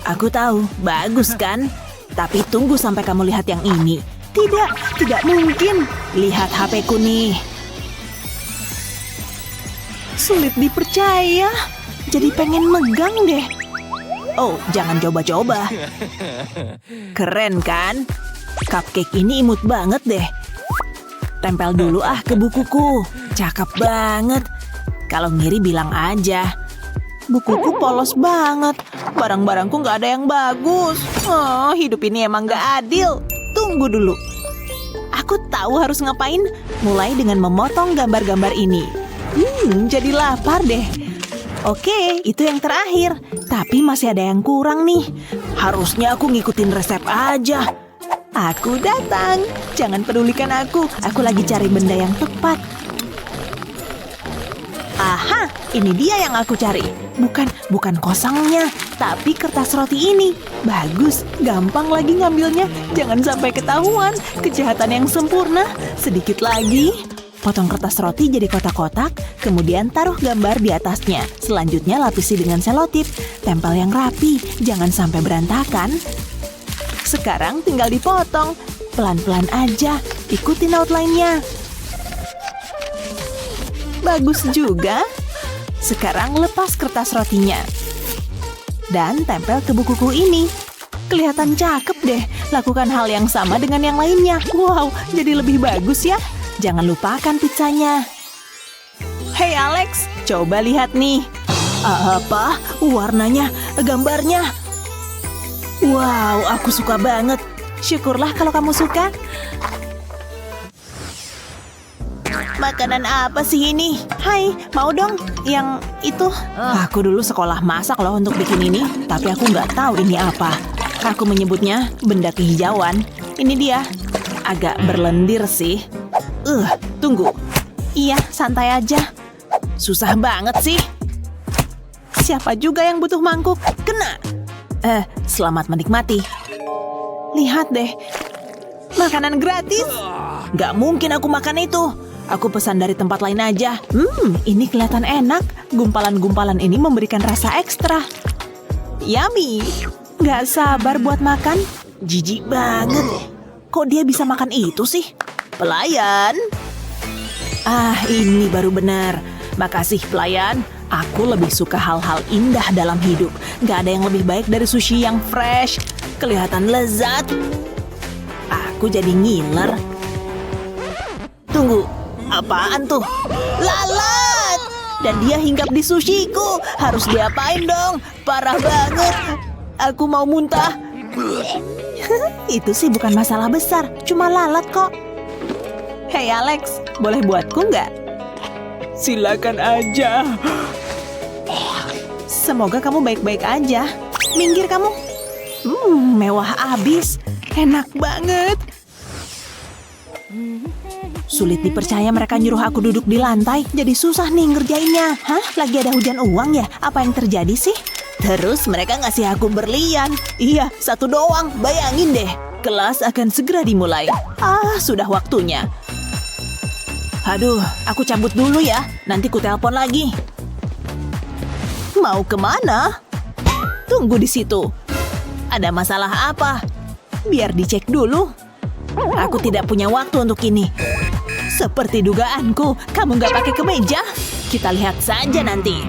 Speaker 1: Aku tahu, bagus kan? Tapi tunggu sampai kamu lihat yang ini. Tidak mungkin. Lihat HP-ku nih. Sulit dipercaya. Jadi pengen megang deh. Oh, jangan coba-coba. Keren kan? Cupcake ini imut banget deh. Tempel dulu ke bukuku. Cakep banget. Kalau ngiri bilang aja. Bukuku polos banget. Barang-barangku nggak ada yang bagus. Oh, hidup ini emang nggak adil. Tunggu dulu. Aku tahu harus ngapain. Mulai dengan memotong gambar-gambar ini. Jadi lapar deh. Oke, itu yang terakhir. Tapi masih ada yang kurang nih. Harusnya aku ngikutin resep aja. Aku datang. Jangan pedulikan aku. Aku lagi cari benda yang tepat. Aha, ini dia yang aku cari. Bukan kosongnya, tapi kertas roti ini. Bagus, gampang lagi ngambilnya. Jangan sampai ketahuan. Kejahatan yang sempurna. Sedikit lagi. Potong kertas roti jadi kotak-kotak, kemudian taruh gambar di atasnya. Selanjutnya lapisi dengan selotip. Tempel yang rapi, jangan sampai berantakan. Sekarang tinggal dipotong. Pelan-pelan aja, ikutin outline-nya. Bagus juga. Sekarang lepas kertas rotinya. Dan tempel ke bukuku ini. Kelihatan cakep deh. Lakukan hal yang sama dengan yang lainnya. Wow, jadi lebih bagus ya. Jangan lupakan pizzanya. Hey Alex, coba lihat nih. Apa? Warnanya, gambarnya. Wow, aku suka banget. Syukurlah kalau kamu suka. Makanan apa sih ini? Hai, mau dong yang itu? Aku dulu sekolah masak loh untuk bikin ini, tapi aku nggak tahu ini apa. Aku menyebutnya benda kehijauan. Ini dia. Agak berlendir sih. Tunggu. Iya, santai aja. Susah banget sih. Siapa juga yang butuh mangkuk? Kena. Selamat menikmati. Lihat deh. Makanan gratis. Gak mungkin aku makan itu. Aku pesan dari tempat lain aja. Ini kelihatan enak. Gumpalan-gumpalan ini memberikan rasa ekstra. Yummy. Gak sabar buat makan. Jijik banget. Kok dia bisa makan itu sih? Pelayan. Ini baru benar. Makasih pelayan. Aku lebih suka hal-hal indah dalam hidup. Gak ada yang lebih baik dari sushi yang fresh. Kelihatan lezat. Aku jadi ngiler. Tunggu. Apaan tuh? Lalat! Dan dia hinggap di sushiku. Harus diapain dong? Parah banget. Aku mau muntah. Itu sih bukan masalah besar. Cuma lalat kok. Hey Alex, boleh buatku nggak? Silakan aja. Semoga kamu baik-baik aja. Minggir kamu. Mewah abis. Enak banget. Sulit dipercaya mereka nyuruh aku duduk di lantai. Jadi susah nih ngerjainnya. Hah? Lagi ada hujan uang ya? Apa yang terjadi sih? Terus mereka ngasih aku berlian. Iya, 1 doang. Bayangin deh. Kelas akan segera dimulai. Sudah waktunya. Aduh, aku cabut dulu ya. Nanti ku telepon lagi. Mau kemana? Tunggu di situ. Ada masalah apa? Biar dicek dulu. Aku tidak punya waktu untuk ini. Seperti dugaanku, kamu nggak pakai kemeja? Kita lihat saja nanti.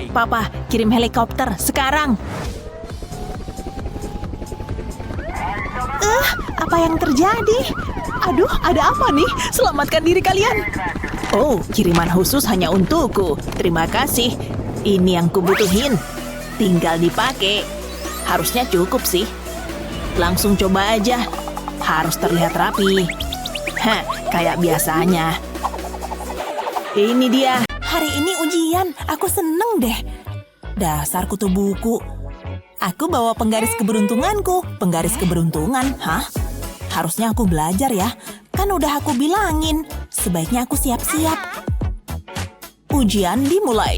Speaker 1: Papa, kirim helikopter sekarang. Apa yang terjadi? Aduh, ada apa nih? Selamatkan diri kalian. Oh, kiriman khusus hanya untukku. Terima kasih. Ini yang kubutuhin. Tinggal dipakai. Harusnya cukup sih. Langsung coba aja. Harus terlihat rapi. Kayak biasanya. Ini dia. Hari ini ujian. Aku seneng deh. Dasar kutu buku. Aku bawa penggaris keberuntunganku. Penggaris keberuntungan, hah? Harusnya aku belajar ya. Kan udah aku bilangin. Sebaiknya aku siap-siap. Ujian dimulai.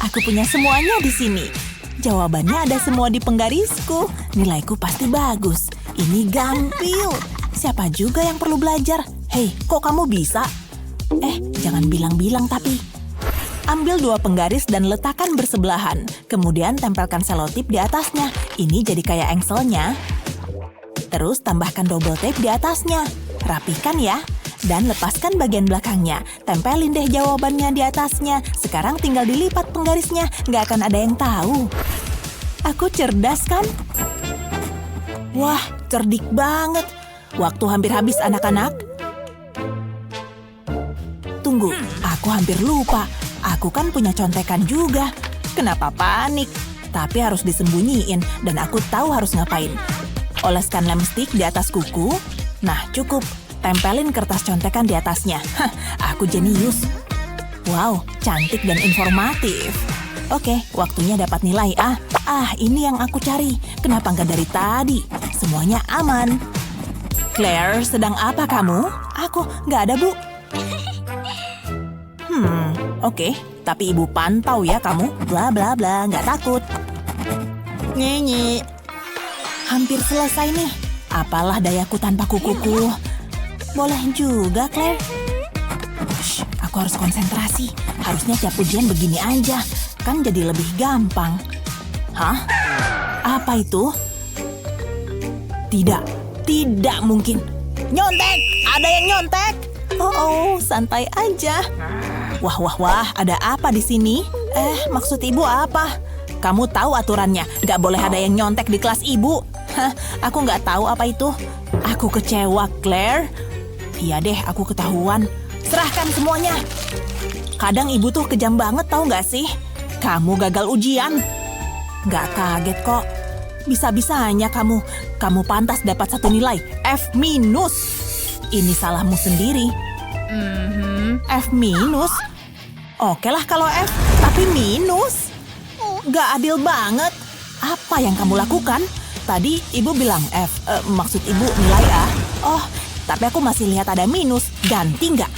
Speaker 1: Aku punya semuanya di sini. Jawabannya ada semua di penggarisku. Nilaiku pasti bagus. Ini gampil. Siapa juga yang perlu belajar? Hei, kok kamu bisa? Jangan bilang-bilang tapi. Ambil 2 penggaris dan letakkan bersebelahan. Kemudian tempelkan selotip di atasnya. Ini jadi kayak engselnya. Terus tambahkan double tape di atasnya. Rapihkan ya. Dan lepaskan bagian belakangnya. Tempelin deh jawabannya di atasnya. Sekarang tinggal dilipat penggarisnya. Nggak akan ada yang tahu. Aku cerdas kan? Wah, cerdik banget. Waktu hampir habis anak-anak. Tunggu, aku hampir lupa. Aku kan punya contekan juga. Kenapa panik? Tapi harus disembunyiin dan aku tahu harus ngapain. Oleskan lem stick di atas kuku. Nah, cukup. Tempelin kertas contekan di atasnya. Aku jenius. Wow, cantik dan informatif. Oke, waktunya dapat nilai A. Ini yang aku cari. Kenapa nggak dari tadi? Semuanya aman. Claire, sedang apa kamu? Aku nggak ada, Bu. Oke, tapi ibu pantau ya kamu. Bla bla bla, nggak takut. Nyenyi. Hampir selesai nih. Apalah dayaku tanpa kukuku. Boleh juga, Claire. Shh, aku harus konsentrasi. Harusnya tiap ujian begini aja. Kan jadi lebih gampang. Hah? Apa itu? Tidak mungkin. Nyontek! Ada yang nyontek! Oh, santai aja. Wah, ada apa di sini? Maksud ibu apa? Kamu tahu aturannya, nggak boleh ada yang nyontek di kelas ibu. Aku nggak tahu apa itu. Aku kecewa, Claire. Iya deh, aku ketahuan. Serahkan semuanya. Kadang ibu tuh kejam banget, tahu nggak sih? Kamu gagal ujian. Nggak kaget kok. Bisa-bisanya kamu pantas dapat 1 nilai F-. Ini salahmu sendiri. F-. Oke lah kalau F, tapi minus. Gak adil banget. Apa yang kamu lakukan? Tadi ibu bilang F, maksud ibu nilai A. Oh, tapi aku masih lihat ada minus. Ganti nggak?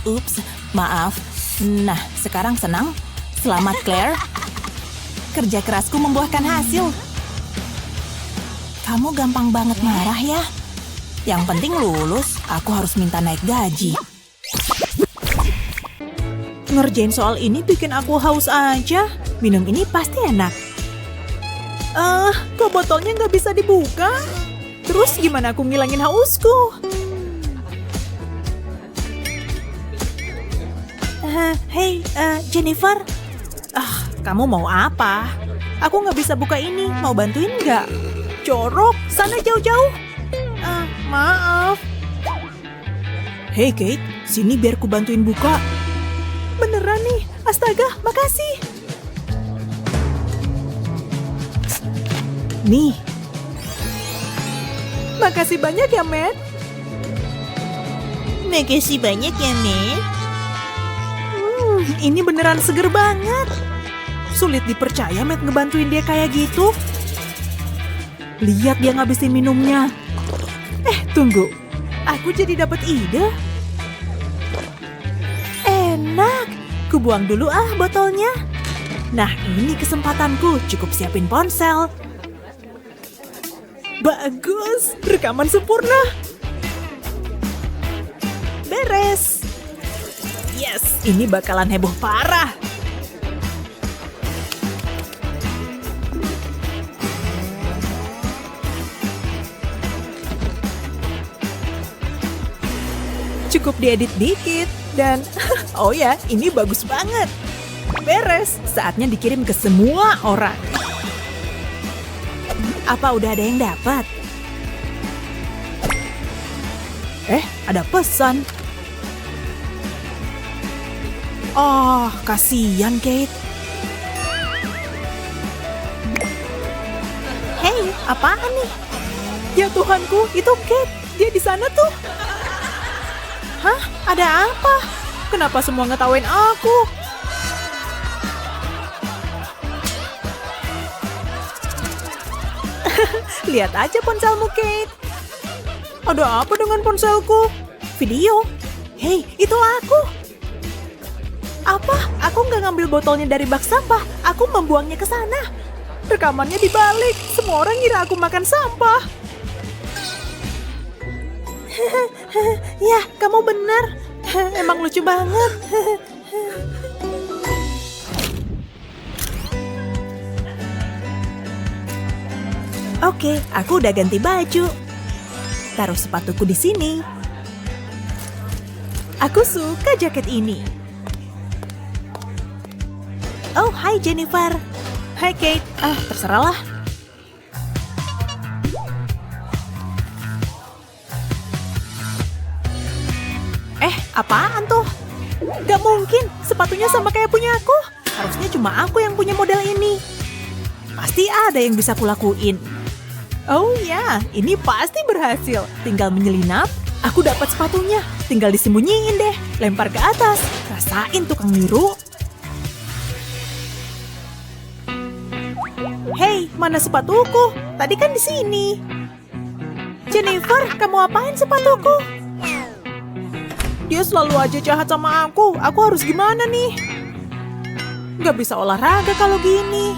Speaker 1: Ups, maaf. Nah, sekarang senang? Selamat, Claire. Kerja kerasku membuahkan hasil. Kamu gampang banget marah ya? Yang penting lulus, aku harus minta naik gaji. Ngerjain soal ini bikin aku haus aja. Minum ini pasti enak. Kok botolnya nggak bisa dibuka? Terus gimana aku ngilangin hausku? Hey, Jennifer. Kamu mau apa? Aku nggak bisa buka ini. Mau bantuin nggak? Jorok, sana jauh-jauh. Maaf. Hey Kate, sini biar ku bantuin buka. Beneran nih, astaga, makasih. Nih. Makasih banyak ya, Matt. Makasih banyak ya, Matt. Ini beneran seger banget. Sulit dipercaya Matt ngebantuin dia kayak gitu. Lihat dia ngabisin minumnya. Tunggu. Aku jadi dapat ide. Enak. Kubuang dulu botolnya. Nah, ini kesempatanku. Cukup siapin ponsel. Bagus. Rekaman sempurna. Beres. Yes, ini bakalan heboh parah. Cukup diedit dikit dan oh ya, ini bagus banget. Beres, saatnya dikirim ke semua orang. Apa udah ada yang dapat? Ada pesan. Oh, kasihan Kate. Hey, apaan nih? Ya Tuhanku, itu Kate. Dia di sana tuh. Hah? Ada apa? Kenapa semua ngetawain aku? Lihat aja ponselmu, Kate. Ada apa dengan ponselku? Video? Hei, itu aku. Apa? Aku nggak ngambil botolnya dari bak sampah. Aku membuangnya ke sana. Rekamannya dibalik. Semua orang ngira aku makan sampah. Ya, kamu benar. Emang lucu banget. Oke, aku udah ganti baju. Taruh sepatuku di sini. Aku suka jaket ini. Oh, hai Jennifer. Hai Kate. Terserahlah. Apaan tuh? Gak mungkin, sepatunya sama kayak punya aku. Harusnya cuma aku yang punya model ini. Pasti ada yang bisa kulakuin. Oh ya, ini pasti berhasil. Tinggal menyelinap, aku dapat sepatunya. Tinggal disembunyiin deh, lempar ke atas. Rasain tukang niru. Hei, mana sepatuku? Tadi kan di sini. Jennifer, kamu apain sepatuku? Dia selalu aja jahat sama aku. Aku harus gimana nih? Gak bisa olahraga kalau gini.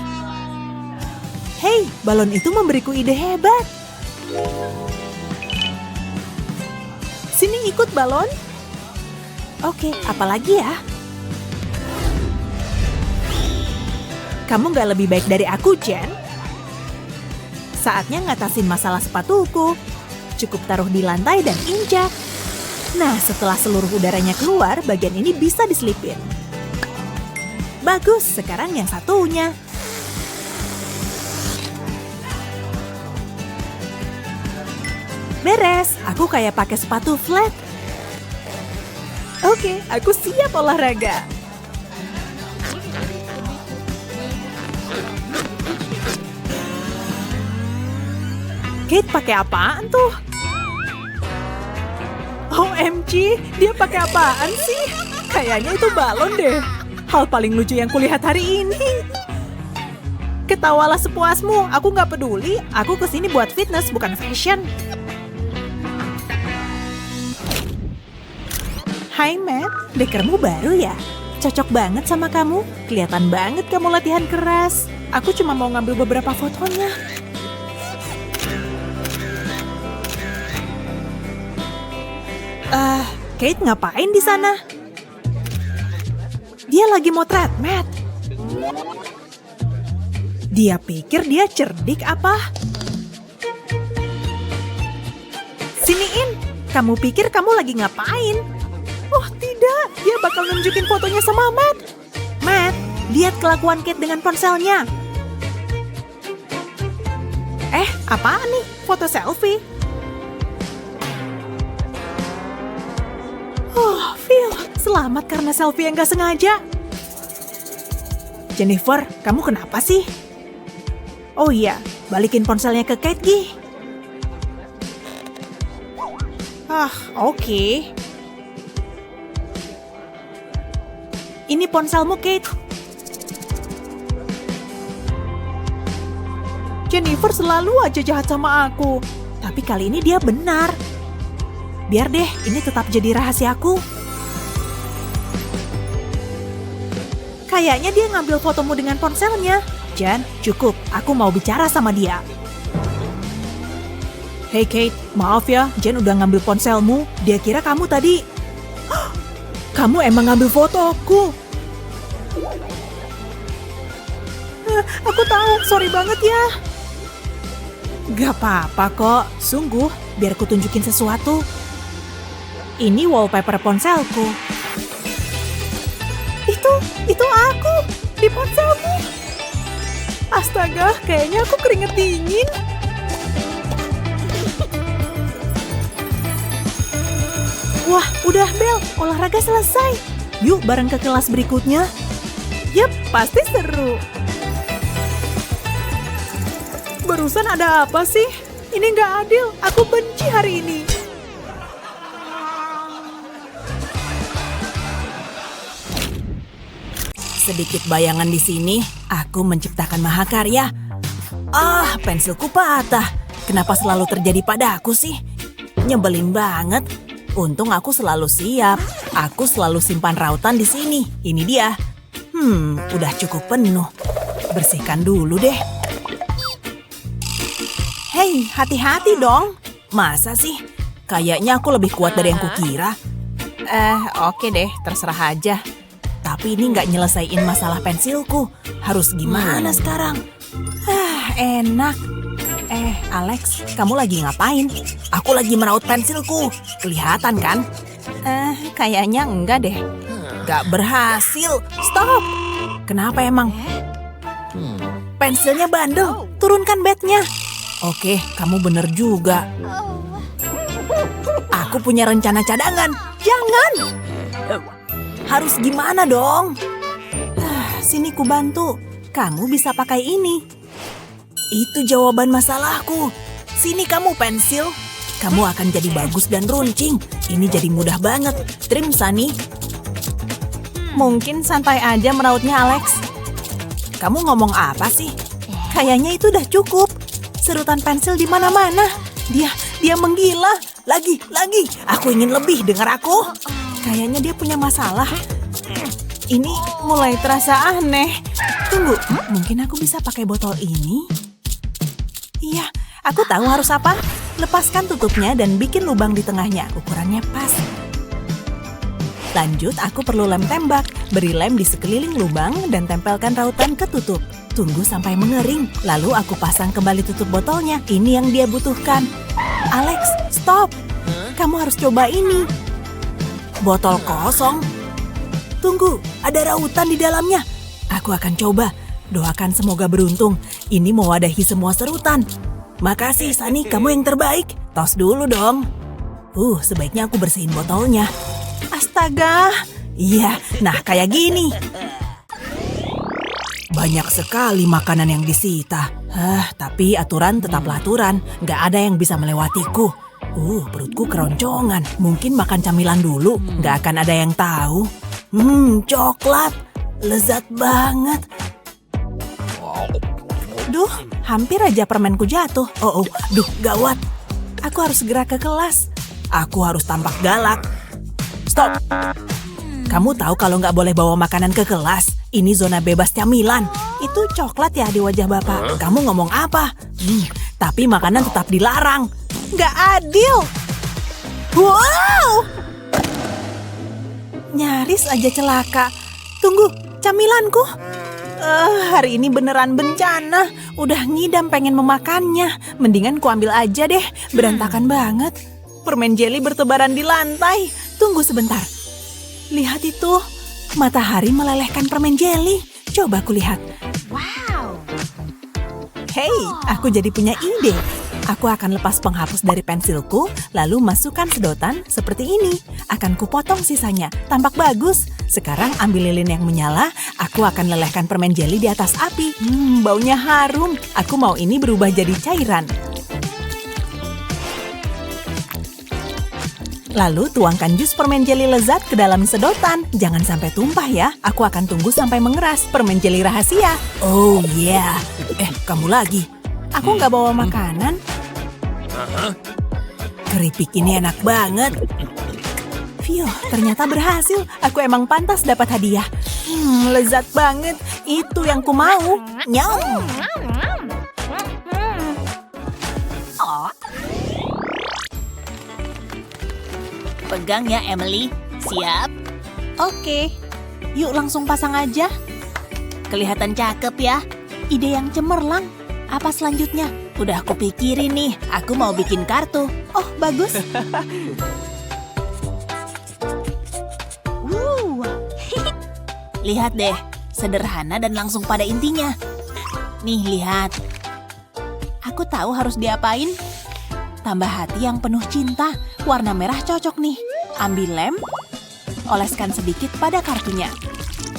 Speaker 1: Hei, balon itu memberiku ide hebat. Sini ikut balon. Oke, apalagi ya? Kamu gak lebih baik dari aku, Jen. Saatnya ngatasin masalah sepatuku. Cukup taruh di lantai dan injak. Nah, setelah seluruh udaranya keluar, bagian ini bisa diselipin. Bagus, sekarang yang satunya. Beres, aku kayak pakai sepatu flat. Oke, aku siap olahraga. Kate pakai apaan tuh? OMG, dia pakai apaan sih? Kayaknya itu balon deh. Hal paling lucu yang kulihat hari ini. Ketawalah sepuasmu, aku nggak peduli. Aku kesini buat fitness, bukan fashion. Hai Matt, dekermu baru ya? Cocok banget sama kamu. Kelihatan banget kamu latihan keras. Aku cuma mau ngambil beberapa fotonya. Kate ngapain di sana? Dia lagi motret Matt. Dia pikir dia cerdik apa? Siniin, kamu pikir kamu lagi ngapain? Oh tidak, dia bakal nunjukin fotonya sama Matt. Matt, lihat kelakuan Kate dengan ponselnya. Apaan nih? Foto selfie? Oh, Phil, selamat karena selfie yang gak sengaja. Jennifer, kamu kenapa sih? Oh iya, balikin ponselnya ke Kate, Gi. Oke. Ini ponselmu, Kate. Jennifer selalu aja jahat sama aku. Tapi kali ini dia benar. Biar deh, ini tetap jadi rahasiaku. Kayaknya dia ngambil fotomu dengan ponselnya. Jen, cukup. Aku mau bicara sama dia. Hey Kate, maaf ya, Jen udah ngambil ponselmu. Dia kira kamu tadi... Kamu emang ngambil fotoku. Aku tahu, sorry banget ya. Gak apa-apa kok, sungguh, biar ku tunjukin sesuatu. Ini wallpaper ponselku. Itu aku, di ponselmu. Astaga, kayaknya aku keringet dingin. Wah, udah Bel, olahraga selesai. Yuk bareng ke kelas berikutnya. Yap, pasti seru. Barusan ada apa sih? Ini nggak adil, aku benci hari ini. Sedikit bayangan di sini, aku menciptakan mahakarya. Pensilku patah. Kenapa selalu terjadi pada aku sih? Nyebelin banget. Untung aku selalu siap. Aku selalu simpan rautan di sini. Ini dia. Udah cukup penuh. Bersihkan dulu deh. Hei, hati-hati dong. Masa sih? Kayaknya aku lebih kuat dari yang kukira. Oke deh, terserah aja. Tapi ini nggak nyelesain masalah pensilku. Harus gimana sekarang? Enak. Alex, kamu lagi ngapain? Aku lagi meraut pensilku. Kelihatan kan? Kayaknya enggak deh. Gak berhasil. Stop! Kenapa emang? Pensilnya bandel. Turunkan bednya. Oke, kamu bener juga. Aku punya rencana cadangan. Jangan! Harus gimana dong? Sini ku bantu. Kamu bisa pakai ini. Itu jawaban masalahku. Sini kamu pensil. Kamu akan jadi bagus dan runcing. Ini jadi mudah banget. Trim, Sunny. Mungkin santai aja merautnya, Alex. Kamu ngomong apa sih? Kayaknya itu udah cukup. Serutan pensil di mana-mana. Dia menggila. Lagi. Aku ingin lebih, dengar aku. Kayaknya dia punya masalah. Ini mulai terasa aneh. Tunggu, mungkin aku bisa pakai botol ini? Iya, aku tahu harus apa. Lepaskan tutupnya dan bikin lubang di tengahnya. Ukurannya pas. Lanjut, aku perlu lem tembak. Beri lem di sekeliling lubang dan tempelkan rautan ke tutup. Tunggu sampai mengering. Lalu aku pasang kembali tutup botolnya. Ini yang dia butuhkan. Alex, stop. Kamu harus coba ini. Botol kosong. Tunggu, ada rautan di dalamnya. Aku akan coba. Doakan semoga beruntung. Ini mewadahi semua serutan. Makasih, Sunny, kamu yang terbaik. Tos dulu dong. Sebaiknya aku bersihin botolnya. Astaga. Iya, nah kayak gini. Banyak sekali makanan yang disita. Tapi aturan tetaplah aturan. Gak ada yang bisa melewatiku. Perutku keroncongan. Mungkin makan camilan dulu. Gak akan ada yang tahu. Coklat. Lezat banget. Duh, hampir aja permenku jatuh. Duh, gawat. Aku harus segera ke kelas. Aku harus tampak galak. Stop. Kamu tahu kalau nggak boleh bawa makanan ke kelas? Ini zona bebas camilan. Itu coklat ya di wajah Bapak. Kamu ngomong apa? Tapi makanan tetap dilarang. Nggak adil. Wow! Nyaris aja celaka. Tunggu, camilanku. Hari ini beneran bencana. Udah ngidam pengen memakannya. Mendingan ku ambil aja deh. Berantakan banget. Permen jeli bertebaran di lantai. Tunggu sebentar. Lihat itu. Matahari melelehkan permen jeli. Coba ku lihat. Wow. Hey, aku jadi punya ide. Aku akan lepas penghapus dari pensilku, lalu masukkan sedotan seperti ini. Akan kupotong sisanya. Tampak bagus. Sekarang ambil lilin yang menyala, aku akan lelehkan permen jeli di atas api. Baunya harum. Aku mau ini berubah jadi cairan. Lalu tuangkan jus permen jeli lezat ke dalam sedotan. Jangan sampai tumpah ya. Aku akan tunggu sampai mengeras. Permen jeli rahasia. Oh yeah. Kamu lagi. Aku nggak bawa makanan. Keripik ini enak banget. Phew, ternyata berhasil. Aku emang pantas dapat hadiah. Lezat banget. Itu yang ku mau. Nyam.
Speaker 5: Pegang ya, Emily. Siap?
Speaker 1: Oke. Yuk langsung pasang aja.
Speaker 5: Kelihatan cakep ya.
Speaker 1: Ide yang cemerlang. Apa selanjutnya?
Speaker 5: Udah aku pikirin nih. Aku mau bikin kartu.
Speaker 1: Oh, bagus.
Speaker 5: Lihat deh. Sederhana dan langsung pada intinya. Nih, lihat.
Speaker 1: Aku tahu harus diapain. Tambah hati yang penuh cinta. Warna merah cocok nih. Ambil lem. Oleskan sedikit pada kartunya.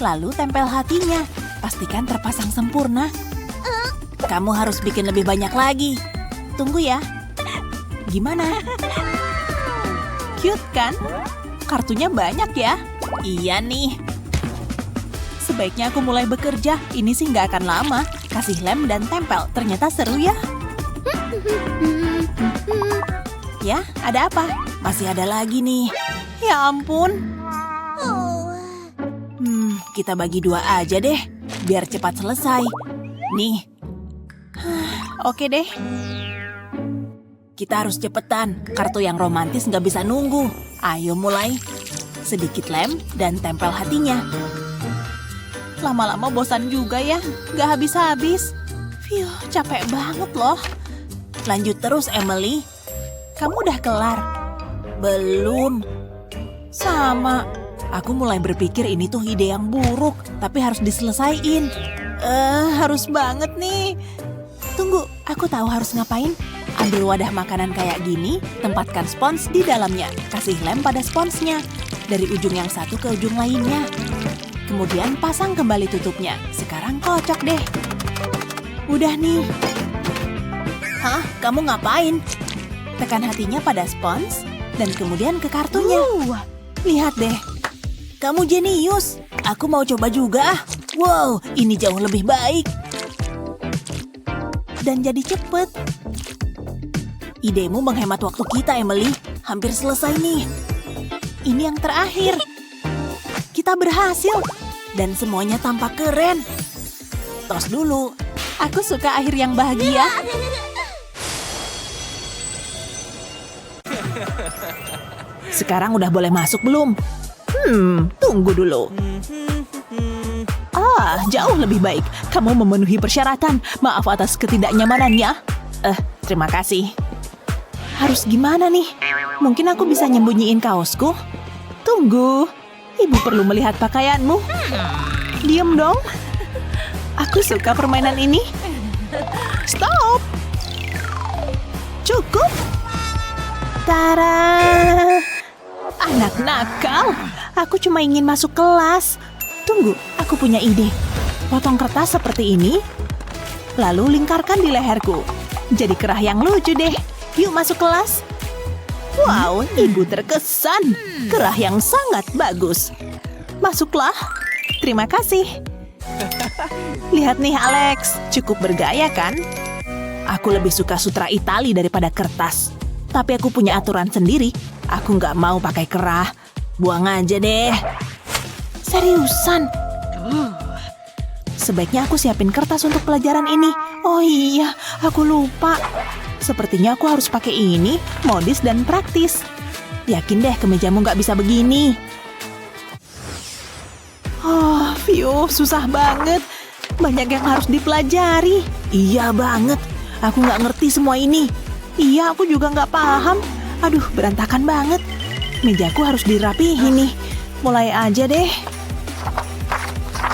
Speaker 1: Lalu tempel hatinya. Pastikan terpasang sempurna.
Speaker 5: Kamu harus bikin lebih banyak lagi.
Speaker 1: Tunggu ya. Gimana? Cute kan? Kartunya banyak ya.
Speaker 5: Iya nih.
Speaker 1: Sebaiknya aku mulai bekerja. Ini sih nggak akan lama. Kasih lem dan tempel. Ternyata seru ya. Ya, ada apa?
Speaker 5: Masih ada lagi nih.
Speaker 1: Ya ampun.
Speaker 5: Kita bagi 2 aja deh. Biar cepat selesai. Nih.
Speaker 1: Oke deh.
Speaker 5: Kita harus cepetan. Kartu yang romantis nggak bisa nunggu. Ayo mulai. Sedikit lem dan tempel hatinya.
Speaker 1: Lama-lama bosan juga ya. Nggak habis-habis. Phew, capek banget loh.
Speaker 5: Lanjut terus, Emily.
Speaker 1: Kamu udah kelar?
Speaker 5: Belum.
Speaker 1: Sama.
Speaker 5: Aku mulai berpikir ini tuh ide yang buruk. Tapi harus diselesaiin.
Speaker 1: Harus banget nih. Tunggu, aku tahu harus ngapain.
Speaker 5: Ambil wadah makanan kayak gini. Tempatkan spons di dalamnya. Kasih lem pada sponsnya. Dari ujung yang satu ke ujung lainnya. Kemudian pasang kembali tutupnya. Sekarang kocok deh.
Speaker 1: Udah nih.
Speaker 5: Hah? Kamu ngapain?
Speaker 1: Tekan hatinya pada spons dan kemudian ke kartunya. Lihat deh.
Speaker 5: Kamu jenius. Aku mau coba juga. Wow, ini jauh lebih baik.
Speaker 1: Dan jadi cepet.
Speaker 5: Idemu menghemat waktu kita, Emily. Hampir selesai nih.
Speaker 1: Ini yang terakhir. Kita berhasil.
Speaker 5: Dan semuanya tampak keren. Tos dulu.
Speaker 1: Aku suka akhir yang bahagia.
Speaker 5: Sekarang udah boleh masuk belum?
Speaker 1: Tunggu dulu. Jauh lebih baik. Kamu memenuhi persyaratan. Maaf atas ketidaknyamanannya.
Speaker 5: Terima kasih.
Speaker 1: Harus gimana nih? Mungkin aku bisa nyembunyiin kaosku? Tunggu. Ibu perlu melihat pakaianmu. Diam dong. Aku suka permainan ini. Stop. Cukup. Tara. Anak nakal. Aku cuma ingin masuk kelas. Tunggu, aku punya ide. Potong kertas seperti ini. Lalu lingkarkan di leherku. Jadi kerah yang lucu deh. Yuk masuk kelas. Wow, ibu terkesan. Kerah yang sangat bagus. Masuklah. Terima kasih. Lihat nih Alex, cukup bergaya kan? Aku lebih suka sutra Itali daripada kertas. Tapi aku punya aturan sendiri. Aku nggak mau pakai kerah. Buang aja deh. Seriusan? Sebaiknya aku siapin kertas untuk pelajaran ini. Oh iya, aku lupa. Sepertinya aku harus pakai ini, modis dan praktis. Yakin deh kemejamu nggak bisa begini. Susah banget. Banyak yang harus dipelajari. Iya banget. Aku nggak ngerti semua ini. Iya, aku juga nggak paham. Aduh, berantakan banget. Mejaku harus dirapihin nih. Mulai aja deh.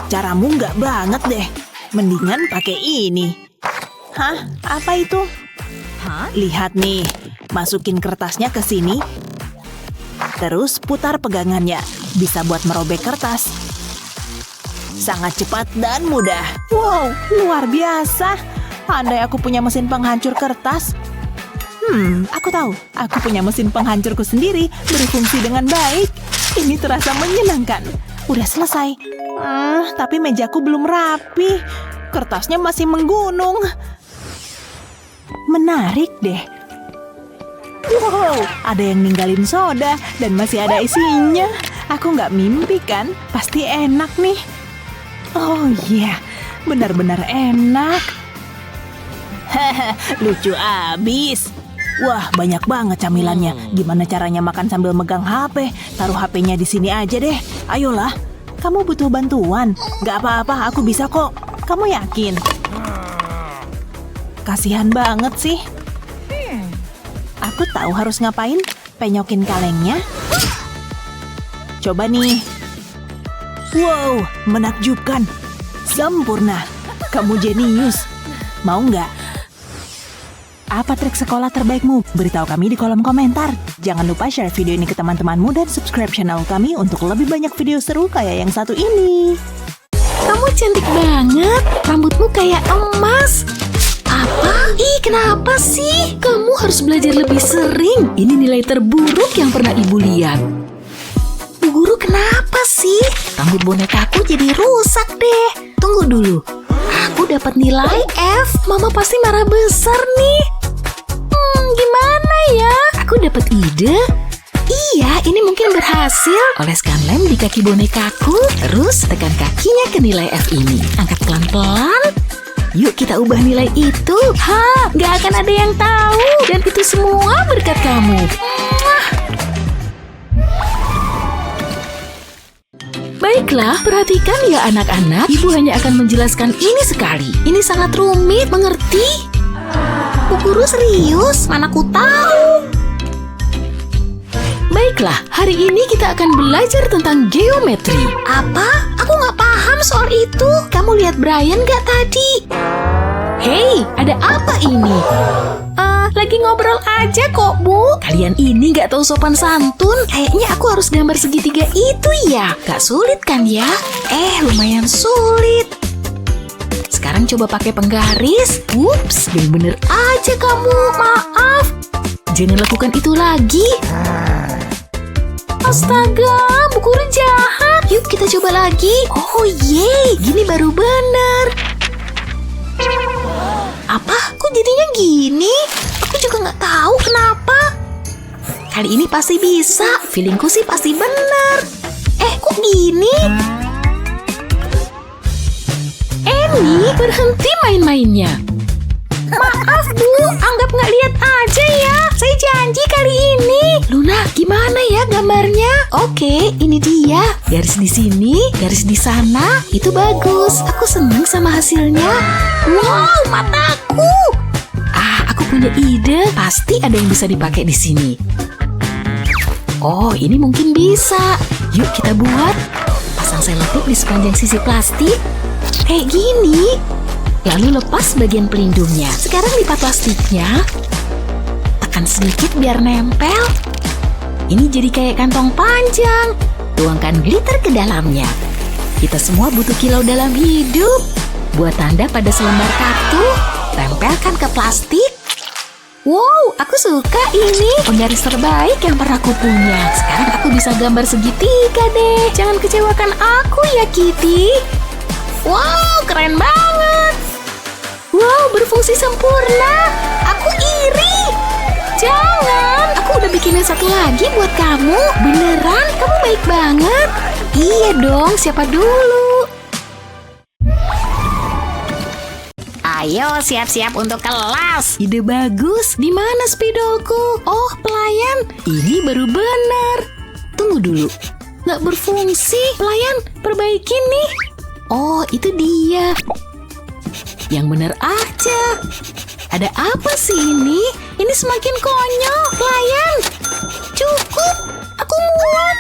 Speaker 1: Caramu nggak banget deh. Mendingan pakai ini. Hah? Apa itu? Lihat nih. Masukin kertasnya ke sini. Terus putar pegangannya. Bisa buat merobek kertas. Sangat cepat dan mudah. Wow, luar biasa. Andai aku punya mesin penghancur kertas.
Speaker 5: Aku tahu. Aku punya mesin penghancurku sendiri, berfungsi dengan baik. Ini terasa menyenangkan. Udah selesai. Tapi mejaku belum rapi. Kertasnya masih menggunung. Menarik deh. Wow, ada yang ninggalin soda dan masih ada isinya. Aku nggak mimpi kan? Pasti enak nih. Oh iya, benar-benar enak. Haha, lucu abis. Wah, banyak banget camilannya. Gimana caranya makan sambil megang HP? Taruh HP-nya di sini aja deh. Ayolah, kamu butuh bantuan. Gak apa-apa, aku bisa kok. Kamu yakin? Kasihan banget sih. Aku tahu harus ngapain. Penyokin kalengnya. Coba nih. Wow, menakjubkan. Sempurna. Kamu jenius. Mau nggak? Apa trik sekolah terbaikmu? Beritahu kami di kolom komentar. Jangan lupa share video ini ke teman-temanmu dan subscribe channel kami untuk lebih banyak video seru kayak yang satu ini.
Speaker 2: Kamu cantik banget. Rambutmu kayak emas. Apa? Ih, kenapa sih? Kamu harus belajar lebih sering. Ini nilai terburuk yang pernah ibu lihat. Bu guru, kenapa sih? Rambut bonekaku jadi rusak deh. Tunggu dulu. Aku dapat nilai F. Mama pasti marah besar nih. Gimana ya? Aku dapat ide. Iya, ini mungkin berhasil. Oleskan lem di kaki bonekaku. Terus tekan kakinya ke nilai F ini. Angkat pelan-pelan. Yuk kita ubah nilai itu. Gak akan ada yang tahu. Dan itu semua berkat kamu. Baiklah, perhatikan ya anak-anak. Ibu hanya akan menjelaskan ini sekali. Ini sangat rumit, mengerti? Bu guru serius? Mana ku tahu. Baiklah, hari ini kita akan belajar tentang geometri. Apa? Aku nggak paham soal itu. Kamu lihat Brian nggak tadi? Hei, ada apa ini? Lagi ngobrol aja kok, Bu. Kalian ini nggak tahu sopan santun. Kayaknya aku harus gambar segitiga itu ya. Gak sulit kan ya? Lumayan sulit. Sekarang coba pakai penggaris. Ups, yang bener aja kamu. Maaf. Jangan lakukan itu lagi. Astaga, Bu guru jahat. Yuk kita coba lagi. Oh yeay, gini baru bener. Apa? Kok jadinya gini? Aku juga nggak tahu kenapa. Kali ini pasti bisa. Feelingku sih pasti bener. Kok gini? Annie, berhenti main-mainnya. Maaf, Bu. Anggap nggak lihat aja ya. Saya janji kali ini. Luna, gimana ya gambarnya? Oke, ini dia. Garis di sini, garis di sana. Itu bagus. Aku seneng sama hasilnya. Wow, mataku. Aku punya ide. Pasti ada yang bisa dipakai di sini. Oh, ini mungkin bisa. Yuk kita buat. Pasang selotip di sepanjang sisi plastik. Kayak gini. Lalu lepas bagian pelindungnya. Sekarang lipat plastiknya. Tekan sedikit biar nempel. Ini jadi kayak kantong panjang. Tuangkan glitter ke dalamnya. Kita semua butuh kilau dalam hidup. Buat tanda pada selembar kartu. Tempelkan ke plastik. Wow, aku suka ini. Penggaris terbaik yang pernah aku punya. Sekarang aku bisa gambar segitiga deh. Jangan kecewakan aku ya, Kitty. Wow, keren banget. Wow, berfungsi sempurna. Aku iri. Jangan, aku udah bikinin satu lagi buat kamu. Beneran, kamu baik banget. Iya dong, siapa dulu? Ayo siap-siap untuk kelas. Ide bagus. Di mana spidolku? Oh, pelayan. Ini baru benar. Tunggu dulu. Nggak berfungsi. Pelayan, perbaikin nih. Oh, itu dia. Yang benar aja. Ada apa sih ini? Ini semakin konyol. Pelayan, cukup. Aku muak.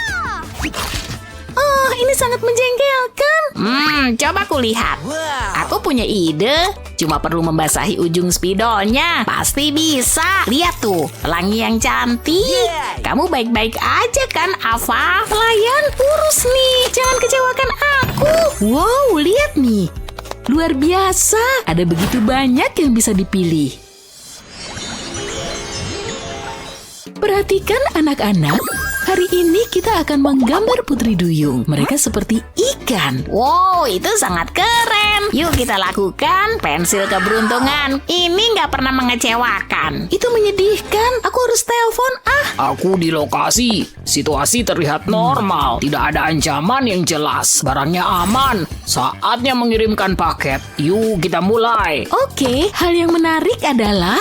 Speaker 2: Oh, ini sangat menjengkelkan. Coba aku lihat. Aku punya ide. Cuma perlu membasahi ujung spidolnya. Pasti bisa. Lihat tuh, pelangi yang cantik. Kamu baik-baik aja kan, Ava? Pelayan, urus nih. Jangan kecewakan aku. Wow, lihat nih. Luar biasa. Ada begitu banyak yang bisa dipilih. Perhatikan anak-anak, hari ini kita akan menggambar putri duyung. Mereka seperti ikan.
Speaker 6: Wow, itu sangat keren. Yuk kita lakukan pensil keberuntungan. Ini nggak pernah mengecewakan.
Speaker 2: Itu menyedihkan, aku harus telepon
Speaker 7: Aku di lokasi. Situasi terlihat normal. Tidak ada ancaman yang jelas. Barangnya aman. Saatnya mengirimkan paket. Yuk kita mulai.
Speaker 2: Oke, hal yang menarik adalah,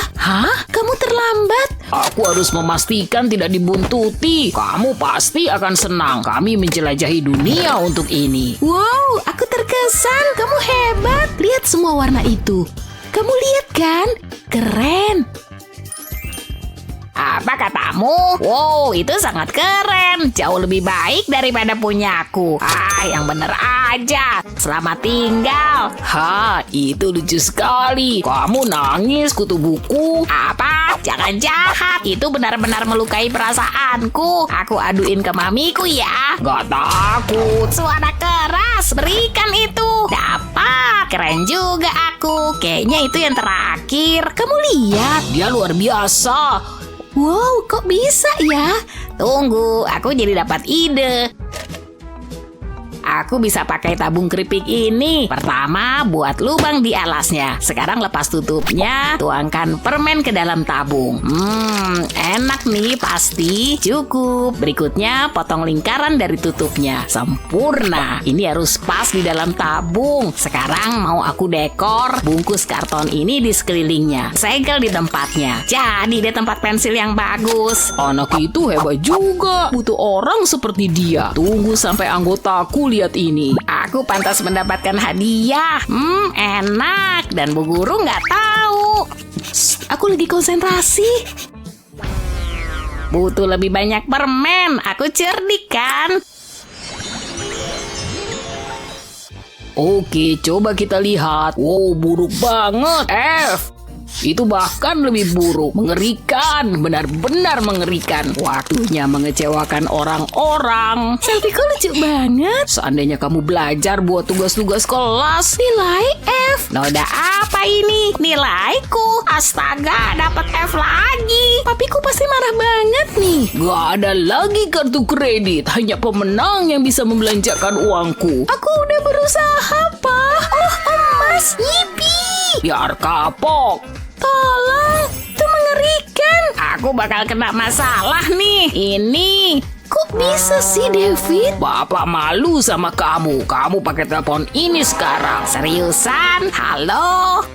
Speaker 2: kamu terlambat.
Speaker 7: Aku harus memastikan tidak dibuntuti. Kamu pasti akan senang. Kami menjelajahi dunia untuk ini.
Speaker 2: Wow, aku terkesan, kamu hebat. Lihat semua warna itu. Kamu lihat kan? Keren.
Speaker 6: Apa katamu? Wow, itu sangat keren. Jauh lebih baik daripada punyaku. Yang bener aja. Selamat tinggal.
Speaker 7: Itu lucu sekali. Kamu nangis kutu buku.
Speaker 6: Apa? Jangan jahat. Itu benar-benar melukai perasaanku. Aku aduin ke mamiku ya.
Speaker 7: Gak takut.
Speaker 6: Suara keras. Berikan itu. Dapat. Keren juga aku. Kayaknya itu yang terakhir.
Speaker 2: Kamu lihat?
Speaker 7: Dia luar biasa.
Speaker 2: Wow, kok bisa ya?
Speaker 6: Tunggu, aku jadi dapat ide. Aku bisa pakai tabung keripik ini. Pertama, buat lubang di alasnya. Sekarang lepas tutupnya, tuangkan permen ke dalam tabung. Enak nih pasti. Cukup. Berikutnya, potong lingkaran dari tutupnya. Sempurna. Ini harus pas di dalam tabung. Sekarang mau aku dekor bungkus karton ini di sekelilingnya. Segel di tempatnya. Jadi deh tempat pensil yang bagus.
Speaker 7: Anak itu hebat juga. Butuh orang seperti dia. Tunggu sampai anggotaku lihat ini.
Speaker 6: Aku pantas mendapatkan hadiah. Enak. Dan Bu Guru nggak tahu.
Speaker 2: Aku lagi konsentrasi.
Speaker 6: Butuh lebih banyak permen. Aku cerdik kan?
Speaker 7: Oke, coba kita lihat. Wow, buruk banget. F. Itu bahkan lebih buruk. Mengerikan. Benar-benar mengerikan. Waktunya mengecewakan orang-orang.
Speaker 2: Selfie-ku lucu banget.
Speaker 7: Seandainya kamu belajar buat tugas-tugas kelas.
Speaker 2: Nilai F.
Speaker 6: Noda apa ini? Nilaiku. Astaga, dapat F lagi.
Speaker 2: Papiku pasti marah banget nih.
Speaker 7: Gak ada lagi kartu kredit. Hanya pemenang yang bisa membelanjakan uangku.
Speaker 2: Aku udah berusaha, Pak. Emas. Yipi.
Speaker 7: Biar kapok.
Speaker 2: Tolong. Itu mengerikan.
Speaker 6: Aku bakal kena masalah nih. Ini.
Speaker 2: Kok bisa sih, David?
Speaker 7: Bapak malu sama kamu. Kamu pakai telepon ini sekarang.
Speaker 6: Seriusan? Halo?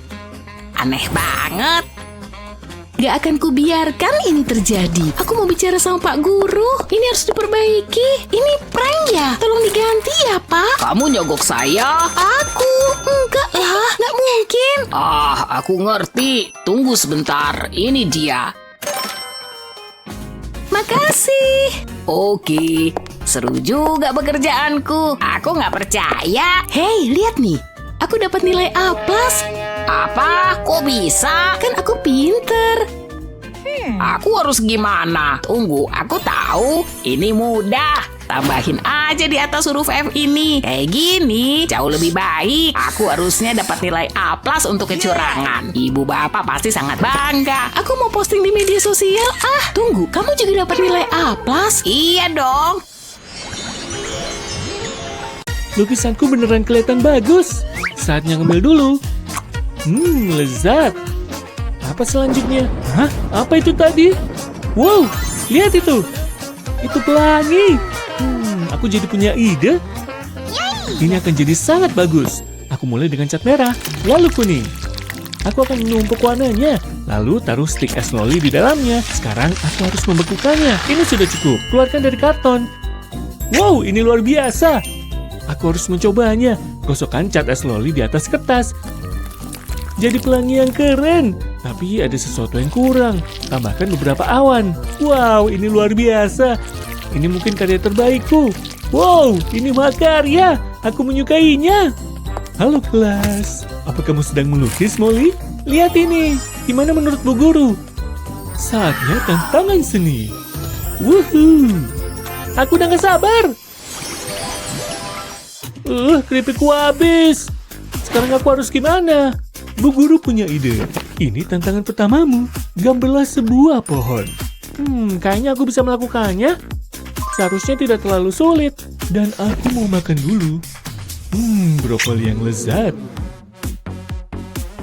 Speaker 6: Aneh banget.
Speaker 2: Gak akan kubiarkan ini terjadi. Aku mau bicara sama Pak Guru. Ini harus diperbaiki. Ini prank ya? Tolong diganti ya, Pak.
Speaker 7: Kamu nyogok saya?
Speaker 2: Aku? Enggak lah, gak mungkin.
Speaker 7: Aku ngerti. Tunggu sebentar. Ini dia.
Speaker 2: Makasih.
Speaker 6: Oke. Seru juga pekerjaanku. Aku nggak percaya.
Speaker 2: Hei, lihat nih. Aku dapat nilai A+.
Speaker 6: Apa? Kok bisa?
Speaker 2: Kan aku pinter.
Speaker 6: Aku harus gimana? Tunggu, aku tahu. Ini mudah. Tambahin aja di atas huruf F ini. Kayak gini, jauh lebih baik. Aku harusnya dapat nilai A+ untuk kecurangan. Ibu bapak pasti sangat bangga.
Speaker 2: Aku mau posting di media sosial. Tunggu, kamu juga dapat nilai A+?
Speaker 6: Iya dong.
Speaker 8: Lukisanku beneran kelihatan bagus. Saatnya ngemil dulu. Lezat. Apa selanjutnya? Apa itu tadi? Wow, lihat itu. Itu pelangi. Aku jadi punya ide. Ini akan jadi sangat bagus. Aku mulai dengan cat merah, lalu kuning. Aku akan menumpuk warnanya, lalu taruh stik es loli di dalamnya. Sekarang aku harus membekukannya. Ini sudah cukup. Keluarkan dari karton. Wow, ini luar biasa. Aku harus mencobanya. Gosokkan cat es loli di atas kertas. Jadi pelangi yang keren. Tapi ada sesuatu yang kurang. Tambahkan beberapa awan. Wow, ini luar biasa. Ini mungkin karya terbaikku. Wow, ini makarya. Aku menyukainya. Halo kelas. Apa kamu sedang melukis, Molly? Lihat ini. Gimana menurut Bu Guru? Saatnya tantangan seni. Wuhuu. Aku udah gak sabar. Keripikku habis. Sekarang aku harus gimana? Bu Guru punya ide. Ini tantangan pertamamu. Gambarlah sebuah pohon. Kayaknya aku bisa melakukannya. Seharusnya tidak terlalu sulit. Dan aku mau makan dulu. Brokoli yang lezat.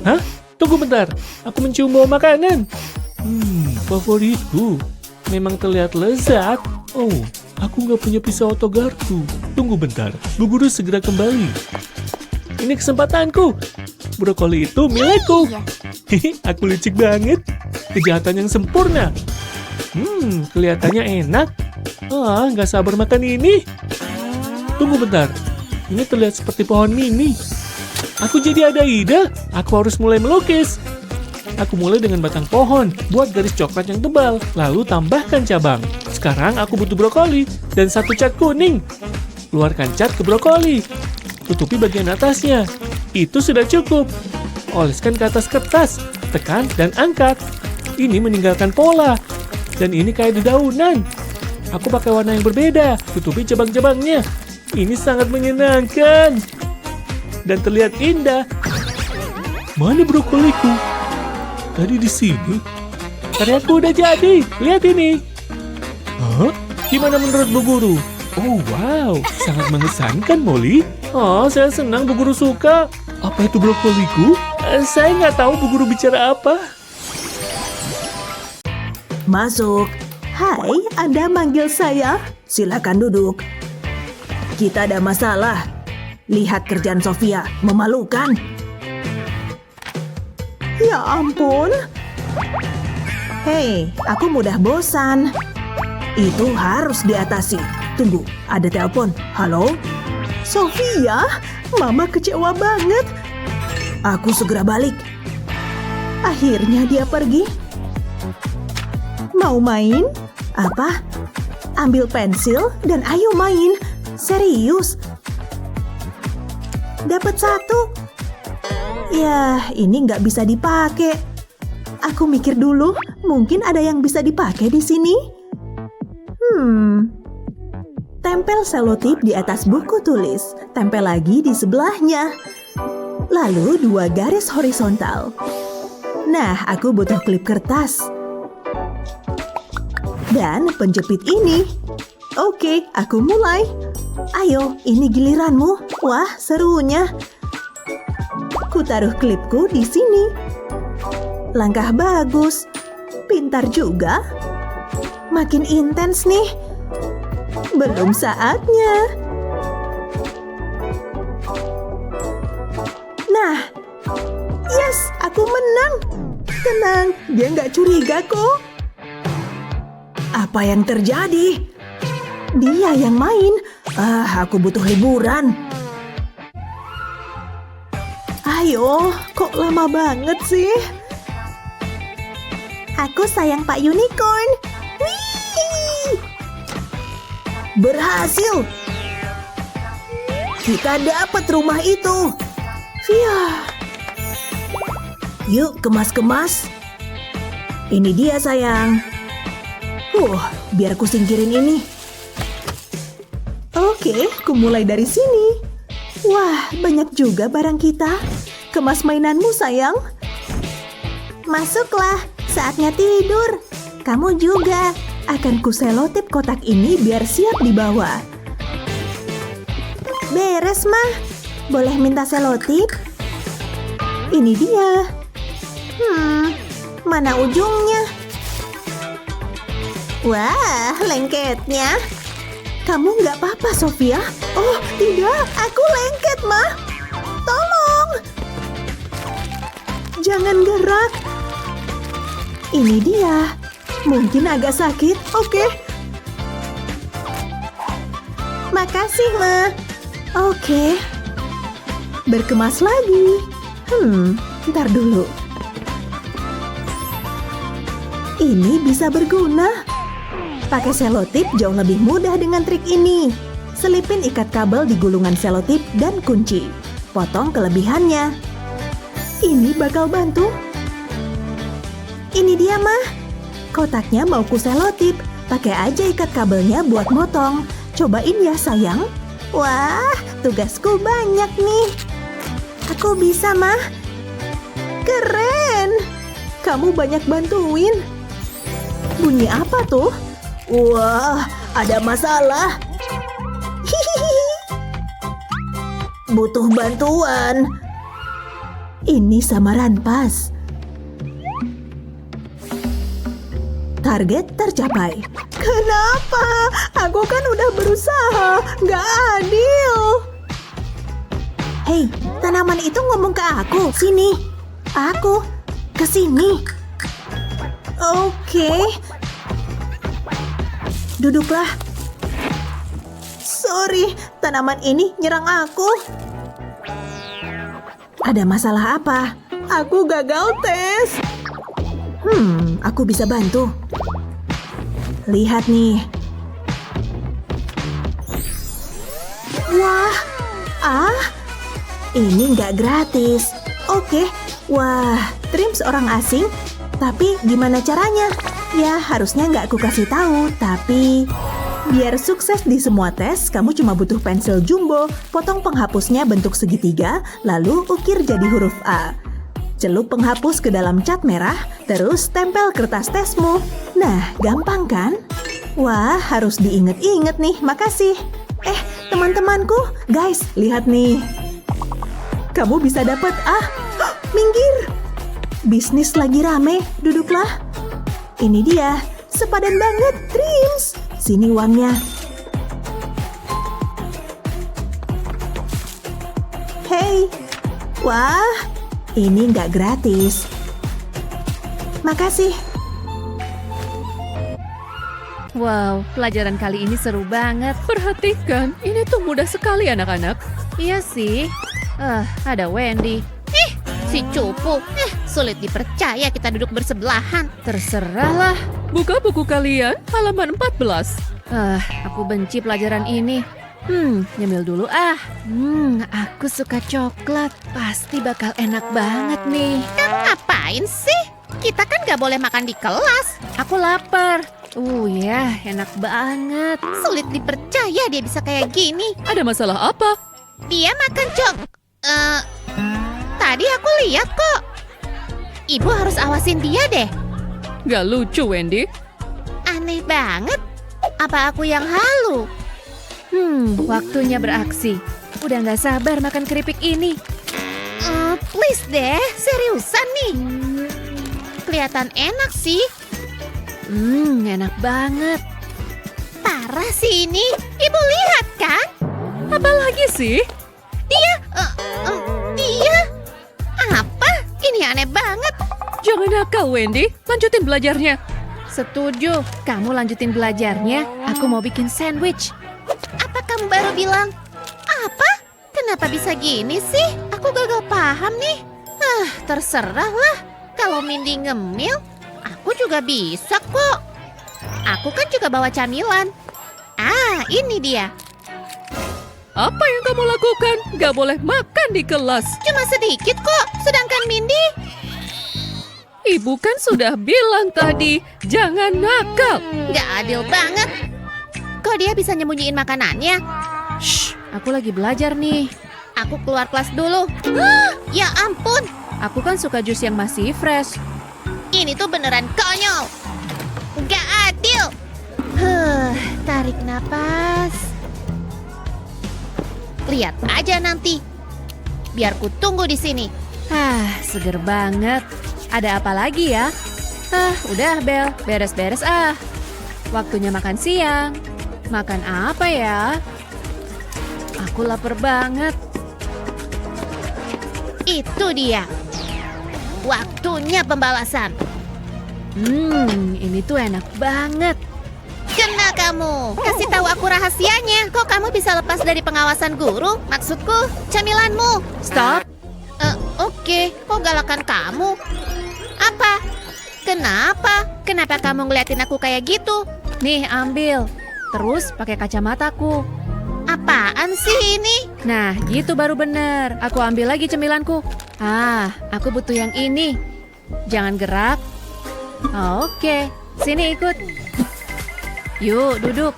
Speaker 8: Hah? Tunggu bentar. Aku mencium bau makanan. Favoritku. Memang terlihat lezat. Oh, aku nggak punya pisau atau garpu. Tunggu bentar. Bu Guru segera kembali. Ini kesempatanku. Brokoli itu milikku. Aku licik banget. Kejahatan yang sempurna. Kelihatannya enak. Nggak sabar makan ini. Tunggu bentar. Ini terlihat seperti pohon mini. Aku jadi ada ide. Aku harus mulai melukis. Aku mulai dengan batang pohon. Buat garis coklat yang tebal. Lalu tambahkan cabang. Sekarang aku butuh brokoli. Dan 1 cat kuning. Keluarkan cat ke brokoli. Tutupi bagian atasnya. Itu sudah cukup. Oleskan ke atas kertas. Tekan dan angkat. Ini meninggalkan pola. Dan ini kayak dedaunan. Aku pakai warna yang berbeda. Tutupi cabang-cabangnya. Ini sangat menyenangkan. Dan terlihat indah. Mana brokoliku? Tadi di sini. Karyaku udah jadi. Lihat ini. Hah? Gimana menurut Bu Guru? Oh wow, sangat mengesankan Molly. Oh, saya senang Bu Guru suka. Apa itu brokoliku? Saya nggak tahu Bu Guru bicara apa.
Speaker 1: Masuk. Hai, Anda manggil saya? Silakan duduk. Kita ada masalah. Lihat kerjaan Sofia, memalukan. Ya ampun. Hei, aku mudah bosan. Itu harus diatasi. Tunggu, ada telepon. Halo? Sofia, Mama kecewa banget. Aku segera balik. Akhirnya dia pergi. Mau main? Apa? Ambil pensil dan ayo main. Serius. Dapat 1. Ya, ini nggak bisa dipakai. Aku mikir dulu, mungkin ada yang bisa dipakai di sini. Tempel selotip di atas buku tulis. Tempel lagi di sebelahnya. Lalu 2 garis horizontal. Nah, aku butuh klip kertas. Dan penjepit ini. Oke, aku mulai. Ayo, ini giliranmu. Wah, serunya. Ku taruh klipku di sini. Langkah bagus. Pintar juga. Makin intens nih. Belum saatnya. Nah, yes, aku menang. Tenang, dia nggak curiga kok. Apa yang terjadi? Dia yang main. Aku butuh liburan. Ayo, kok lama banget sih? Aku sayang Pak Unicorn. Wih! Berhasil. Kita dapat rumah itu. Via. Yuk, kemas-kemas. Ini dia, sayang. Biar ku singkirin ini. Oke, ku mulai dari sini. Wah, banyak juga barang kita. Kemas mainanmu, sayang. Masuklah, saatnya tidur. Kamu juga. Akan ku selotip kotak ini biar siap dibawa. Beres, Mah. Boleh minta selotip? Ini dia. Mana ujungnya? Wah, lengketnya. Kamu nggak apa-apa, Sofia? Oh, tidak. Aku lengket, Mah. Tolong. Jangan gerak. Ini dia. Mungkin agak sakit. Oke. Makasih, Ma. Oke. Berkemas lagi. Ntar dulu. Ini bisa berguna. Pakai selotip jauh lebih mudah dengan trik ini. Selipin ikat kabel di gulungan selotip dan kunci. Potong kelebihannya. Ini bakal bantu. Ini dia, Mah. Kotaknya mau ku selotip. Pakai aja ikat kabelnya buat motong. Cobain ya, sayang. Wah, tugasku banyak nih. Aku bisa, Mah. Keren. Kamu banyak bantuin. Bunyi apa tuh? Wah, ada masalah. Hihihi. Butuh bantuan. Ini samaran pas. Target tercapai. Kenapa? Aku kan udah berusaha. Nggak adil. Hei, tanaman itu ngomong ke aku. Sini. Aku. Kesini. Oke. Duduklah. Sorry, tanaman ini nyerang aku. Ada masalah apa? Aku gagal tes. Aku bisa bantu. Lihat nih. Wah, ini nggak gratis. Oke, wah, trim seorang asing. Tapi gimana caranya? Ya, harusnya nggak aku kasih tahu. Tapi biar sukses di semua tes, kamu cuma butuh pensil jumbo, potong penghapusnya bentuk segitiga, lalu ukir jadi huruf A. Celup penghapus ke dalam cat merah, terus tempel kertas tesmu. Nah, gampang kan? Wah, harus diinget-inget nih, makasih. Teman-temanku, guys, lihat nih. Kamu bisa dapat A. Minggir! Bisnis lagi rame, duduklah. Ini dia, sepadan banget, Trims. Sini uangnya. Hei, wah, ini nggak gratis. Makasih.
Speaker 4: Wow, pelajaran kali ini seru banget.
Speaker 3: Perhatikan, ini tuh mudah sekali anak-anak.
Speaker 4: Iya sih. Ada Wendy.
Speaker 9: Si cupu, sulit dipercaya kita duduk bersebelahan.
Speaker 4: Terserahlah.
Speaker 3: Buka buku kalian, halaman 14.
Speaker 4: Aku benci pelajaran ini. Nyemil dulu aku suka coklat. Pasti bakal enak banget nih.
Speaker 9: Ngapain sih? Kita kan gak boleh makan di kelas.
Speaker 4: Aku lapar. Ya, enak banget.
Speaker 9: Sulit dipercaya dia bisa kayak gini.
Speaker 3: Ada masalah apa?
Speaker 9: Dia makan tadi aku lihat kok. Ibu harus awasin dia deh.
Speaker 3: Gak lucu, Wendy.
Speaker 9: Aneh banget. Apa aku yang halu?
Speaker 4: Waktunya beraksi. Udah gak sabar makan keripik ini.
Speaker 9: Please deh, seriusan nih. Kelihatan enak sih.
Speaker 4: Enak banget.
Speaker 9: Parah sih ini. Ibu lihat kan?
Speaker 3: Apa lagi sih?
Speaker 9: Dia. Apa? Ini aneh banget.
Speaker 3: Jangan nakal, Wendy. Lanjutin belajarnya.
Speaker 4: Setuju. Kamu lanjutin belajarnya. Aku mau bikin sandwich.
Speaker 9: Apa kamu baru bilang? Apa? Kenapa bisa gini sih? Aku gagal paham nih. Terserah lah. Kalau Mindy ngemil, aku juga bisa kok. Aku kan juga bawa camilan. Ini dia.
Speaker 3: Apa yang kamu lakukan? Gak boleh makan di kelas.
Speaker 9: Cuma sedikit kok. Sedangkan Mindy...
Speaker 3: Ibu kan sudah bilang tadi, jangan nakal.
Speaker 9: Gak adil banget. Kok dia bisa nyembunyiin makanannya?
Speaker 4: Shh, aku lagi belajar nih.
Speaker 9: Aku keluar kelas dulu. Ya ampun.
Speaker 4: Aku kan suka jus yang masih fresh.
Speaker 9: Ini tuh beneran konyol. Gak adil. Tarik napas. Lihat aja nanti. Biar ku tunggu di sini.
Speaker 4: Seger banget. Ada apa lagi ya? Udah Bel, beres-beres Waktunya makan siang. Makan apa ya? Aku lapar banget.
Speaker 9: Itu dia. Waktunya pembalasan.
Speaker 4: Ini tuh enak banget.
Speaker 9: Kena kamu. Kasih tahu aku rahasianya. Kok kamu bisa lepas dari pengawasan guru? Maksudku, camilanmu.
Speaker 4: Stop.
Speaker 9: Oke, kok galakan kamu? Apa? Kenapa? Kenapa kamu ngeliatin aku kayak gitu?
Speaker 4: Nih, ambil. Terus pakai kacamataku.
Speaker 9: Apaan sih ini?
Speaker 4: Nah, gitu baru bener. Aku ambil lagi cemilanku. Aku butuh yang ini. Jangan gerak. Oke, sini ikut. Yuk, duduk.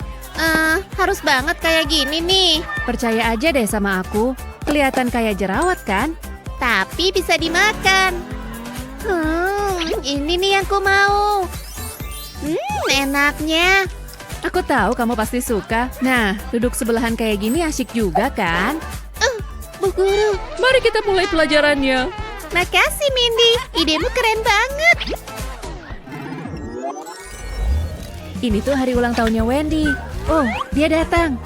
Speaker 9: Harus banget kayak gini nih.
Speaker 4: Percaya aja deh sama aku. Kelihatan kayak jerawat kan?
Speaker 9: Tapi bisa dimakan. Ini nih yang ku mau. enaknya.
Speaker 4: Aku tahu kamu pasti suka. Nah, duduk sebelahan kayak gini asyik juga kan?
Speaker 9: Bu Guru,
Speaker 3: Mari kita mulai pelajarannya.
Speaker 9: makasih Mindy. Idemu keren banget.
Speaker 4: Ini tuh hari ulang tahunnya Wendy. Oh, dia datang.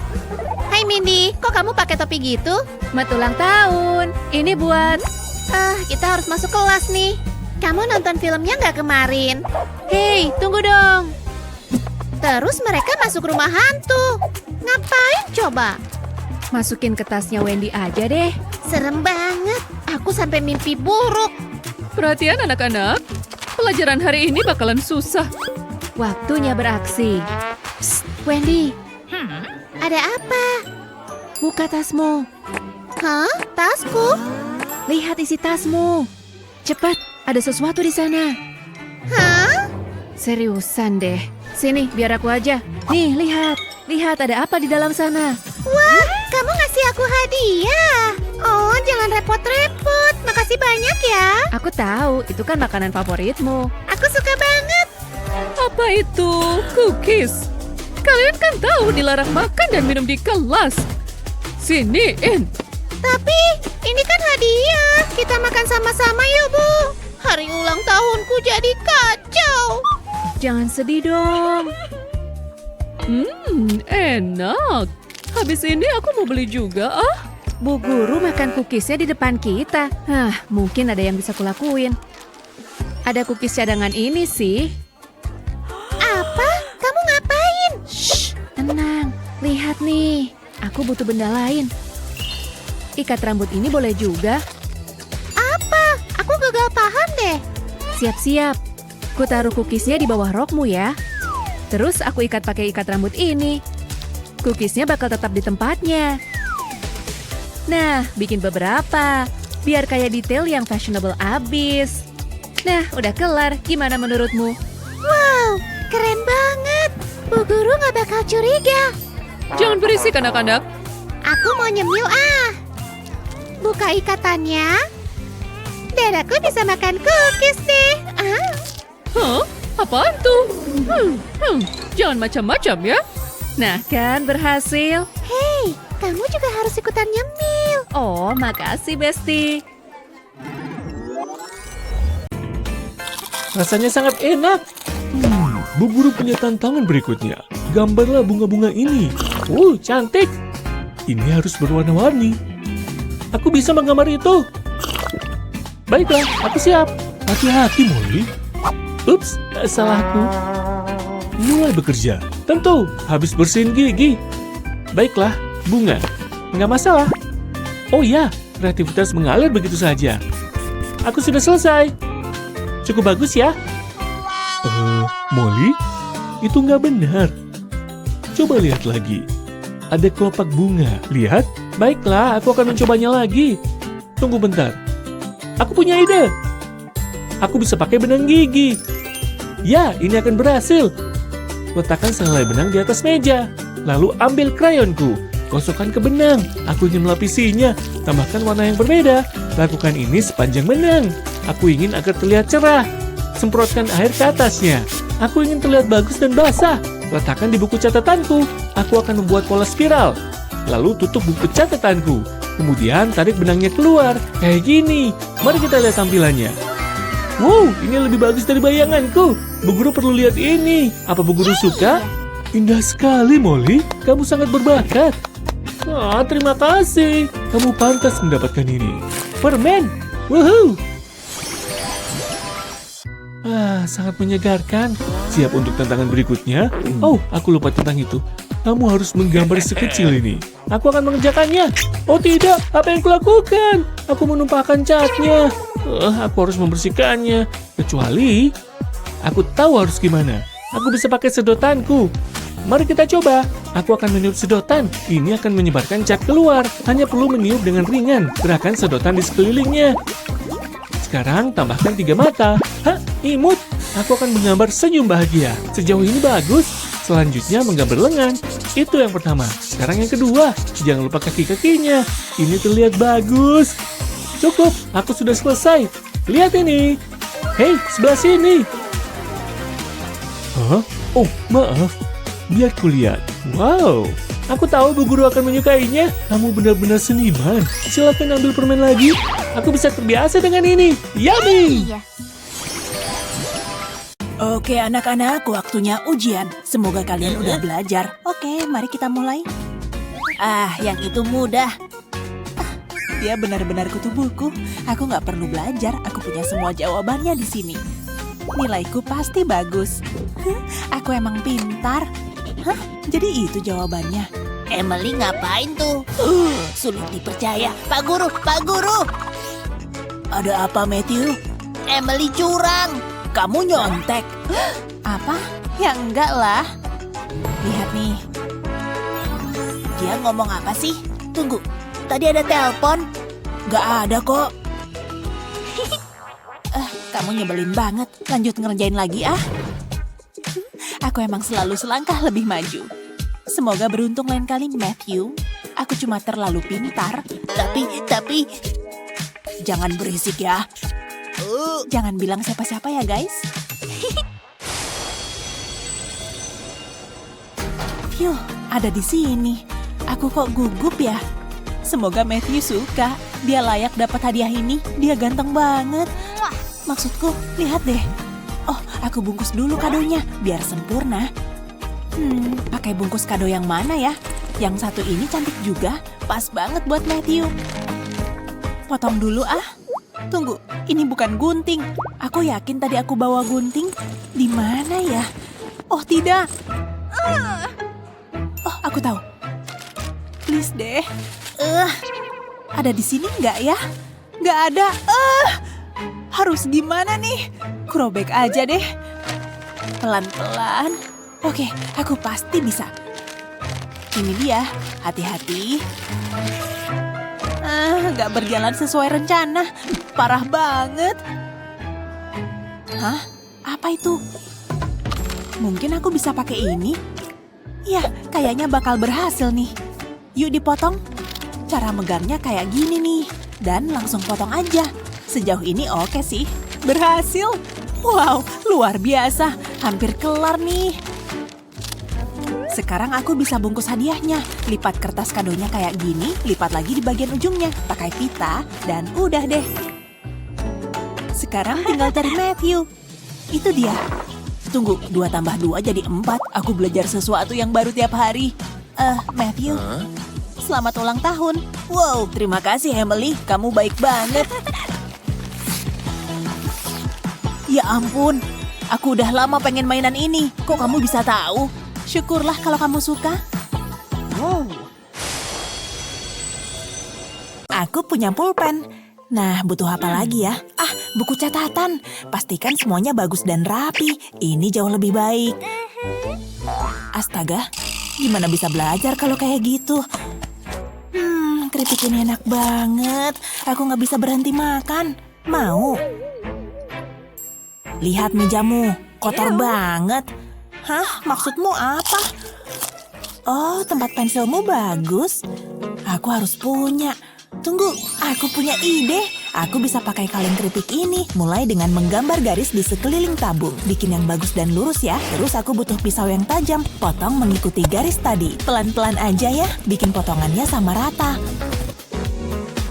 Speaker 9: Hai Mindy, kok kamu pakai topi gitu?
Speaker 4: Selamat ulang tahun. Ini buat...
Speaker 9: Kita harus masuk kelas nih. Kamu nonton filmnya nggak kemarin?
Speaker 4: Hei, tunggu dong.
Speaker 9: Terus mereka masuk rumah hantu. Ngapain coba?
Speaker 4: Masukin ke tasnya Wendy aja deh.
Speaker 9: Serem banget. Aku sampai mimpi buruk.
Speaker 3: Perhatian anak-anak, pelajaran hari ini bakalan susah.
Speaker 4: Waktunya beraksi. Psst, Wendy,
Speaker 9: Ada apa?
Speaker 4: buka tasmu.
Speaker 9: Hah? Tasku?
Speaker 4: Lihat isi tasmu. Cepat, ada sesuatu di sana.
Speaker 9: Hah?
Speaker 4: Seriusan deh. Sini, biar aku aja. Nih, lihat. Lihat ada apa di dalam sana.
Speaker 9: Wah, kamu ngasih aku hadiah. Oh, jangan repot-repot. Makasih banyak ya.
Speaker 4: Aku tahu, itu kan makanan favoritmu.
Speaker 9: Aku suka banget.
Speaker 3: Apa itu? Cookies. Kalian kan tahu dilarang makan dan minum di kelas. Siniin.
Speaker 9: Tapi, ini kan hadiah. Kita makan sama-sama yuk, Bu. Hari ulang tahunku jadi kacau.
Speaker 4: Jangan sedih dong.
Speaker 3: Enak. Habis ini aku mau beli juga, ah.
Speaker 4: Bu Guru makan cookiesnya di depan kita. Mungkin ada yang bisa kulakuin. Ada cookies cadangan ini sih.
Speaker 9: Apa? Kamu ngapain?
Speaker 4: Shh, tenang. Lihat nih, aku butuh benda lain. Ikat rambut ini boleh juga.
Speaker 9: Apa? Aku gagal paham deh.
Speaker 4: Siap-siap. Ku taruh cookiesnya di bawah rokmu ya. Terus aku ikat pakai ikat rambut ini. Cookiesnya bakal tetap di tempatnya. Nah, bikin beberapa. Biar kayak detail yang fashionable abis. Nah, udah kelar. Gimana menurutmu?
Speaker 9: Wow, keren banget. Bu Guru nggak bakal curiga.
Speaker 3: Jangan berisik anak-anak.
Speaker 9: Aku mau nyemil Buka ikatannya. Dan aku bisa makan cookies deh.
Speaker 3: Hah? Apaan tuh? Jangan macam-macam ya.
Speaker 4: Nah kan, berhasil.
Speaker 9: Hei, kamu juga harus ikutan nyemil.
Speaker 4: Oh, makasih Besti.
Speaker 8: Rasanya sangat enak. Bu Guru punya tantangan berikutnya. Gambarlah bunga-bunga ini. Cantik. Ini harus berwarna-warni. Aku bisa menggambar itu. Baiklah, aku siap. Hati-hati, Molly. Ups, salahku. Mulai bekerja. Tentu, habis bersihin gigi. Baiklah, bunga. Nggak masalah. Oh ya, kreativitas mengalir begitu saja. Aku sudah selesai. Cukup bagus ya? Molly, itu nggak benar. Coba lihat lagi. Ada kelopak bunga. Lihat? Baiklah, aku akan mencobanya lagi. Tunggu bentar. Aku punya ide. Aku bisa pakai benang gigi. Ya, ini akan berhasil. Letakkan sehelai benang di atas meja. Lalu ambil krayonku. Gosokkan ke benang. Aku ingin melapisinya. Tambahkan warna yang berbeda. Lakukan ini sepanjang benang. Aku ingin agar terlihat cerah. Semprotkan air ke atasnya. Aku ingin terlihat bagus dan basah. Letakkan di buku catatanku. Aku akan membuat pola spiral. Lalu tutup buku catatanku. Kemudian tarik benangnya keluar. Kayak gini. Mari kita lihat tampilannya. Wow, ini lebih bagus dari bayanganku. Bu Guru perlu lihat ini. Apa Bu Guru suka? Indah sekali, Molly. Kamu sangat berbakat. Terima kasih. Kamu pantas mendapatkan ini. Permen. Woohoo. Sangat menyegarkan. Siap untuk tantangan berikutnya? Oh, aku lupa tentang itu. Kamu harus menggambar sekecil ini. Aku akan mengerjakannya. Oh tidak, apa yang kulakukan? Aku menumpahkan catnya. Aku harus membersihkannya. Kecuali, aku tahu harus gimana. Aku bisa pakai sedotanku. Mari kita coba. Aku akan meniup sedotan. Ini akan menyebarkan cat keluar. Hanya perlu meniup dengan ringan. Gerakan sedotan di sekelilingnya. Sekarang tambahkan 3 mata. Imut. Aku akan menggambar senyum bahagia. Sejauh ini bagus. Selanjutnya menggambar lengan. Itu yang pertama. Sekarang yang kedua. Jangan lupa kaki-kakinya. Ini terlihat bagus. Cukup, aku sudah selesai. Lihat ini. Hei, sebelah sini. Hah? Oh, maaf. Biar kulihat. Wow, aku tahu Bu Guru akan menyukainya. Kamu benar-benar seniman. Silakan ambil permen lagi. Aku bisa terbiasa dengan ini. Yummy!
Speaker 9: Iya.
Speaker 5: Oke anak-anak, waktunya ujian. Semoga kalian udah belajar. Oke, mari kita mulai. Yang itu mudah. Dia benar-benar kutu buku. Aku nggak perlu belajar. Aku punya semua jawabannya di sini. Nilaiku pasti bagus. Aku emang pintar. Hah? Jadi itu jawabannya.
Speaker 9: Emily ngapain tuh?
Speaker 5: Sulit dipercaya. Pak Guru, Pak Guru. Ada apa, Matthew?
Speaker 9: Emily curang.
Speaker 5: Kamu nyontek. Apa? Ya enggak lah. Lihat nih. Dia ngomong apa sih? Tunggu, tadi ada telepon. Gak ada kok. Kamu nyebelin banget. Lanjut ngerjain lagi ah. Aku emang selalu selangkah lebih maju. Semoga beruntung lain kali, Matthew. Aku cuma terlalu pintar. Tapi... Jangan berisik ya. Jangan bilang siapa-siapa ya, guys. Phew, ada di sini. Aku kok gugup ya. Semoga Matthew suka. Dia layak dapat hadiah ini. Dia ganteng banget. Maksudku, lihat deh. Oh, aku bungkus dulu kadonya biar sempurna. Pakai bungkus kado yang mana ya? Yang satu ini cantik juga. Pas banget buat Matthew. Potong dulu ah. Tunggu, ini bukan gunting. Aku yakin tadi aku bawa gunting. Di mana ya? Oh, tidak. Oh, aku tahu. Please deh. Ada di sini nggak ya? Nggak ada. Harus gimana nih? Kurobek aja deh. Pelan-pelan. Oke, aku pasti bisa. Ini dia. Hati-hati. Nggak berjalan sesuai rencana. Parah banget. Hah? Apa itu? Mungkin aku bisa pakai ini? Ya, kayaknya bakal berhasil nih. Yuk dipotong. Cara megangnya kayak gini nih. Dan langsung potong aja. Sejauh ini oke sih. Berhasil. Wow, luar biasa. Hampir kelar nih. Sekarang aku bisa bungkus hadiahnya. Lipat kertas kadonya kayak gini, lipat lagi di bagian ujungnya. Pakai pita, dan udah deh. Sekarang tinggal cari Matthew. Itu dia. Tunggu, 2 tambah 2 jadi 4. Aku belajar sesuatu yang baru tiap hari. Matthew. Selamat ulang tahun. Wow, terima kasih Emily. Kamu baik banget. Ya ampun, aku udah lama pengen mainan ini. Kok kamu bisa tahu? Syukurlah kalau kamu suka. Aku punya pulpen. Nah, butuh apa lagi ya? Buku catatan. Pastikan semuanya bagus dan rapi. Ini jauh lebih baik. Astaga, gimana bisa belajar kalau kayak gitu? Keripik ini enak banget. Aku nggak bisa berhenti makan. Mau? Lihat mejamu, kotor banget. Hah? Maksudmu apa? Oh, tempat pensilmu bagus. Aku harus punya. Tunggu, aku punya ide. Aku bisa pakai kaleng keripik ini. Mulai dengan menggambar garis di sekeliling tabung. Bikin yang bagus dan lurus ya. Terus aku butuh pisau yang tajam. Potong mengikuti garis tadi. Pelan-pelan aja ya. Bikin potongannya sama rata.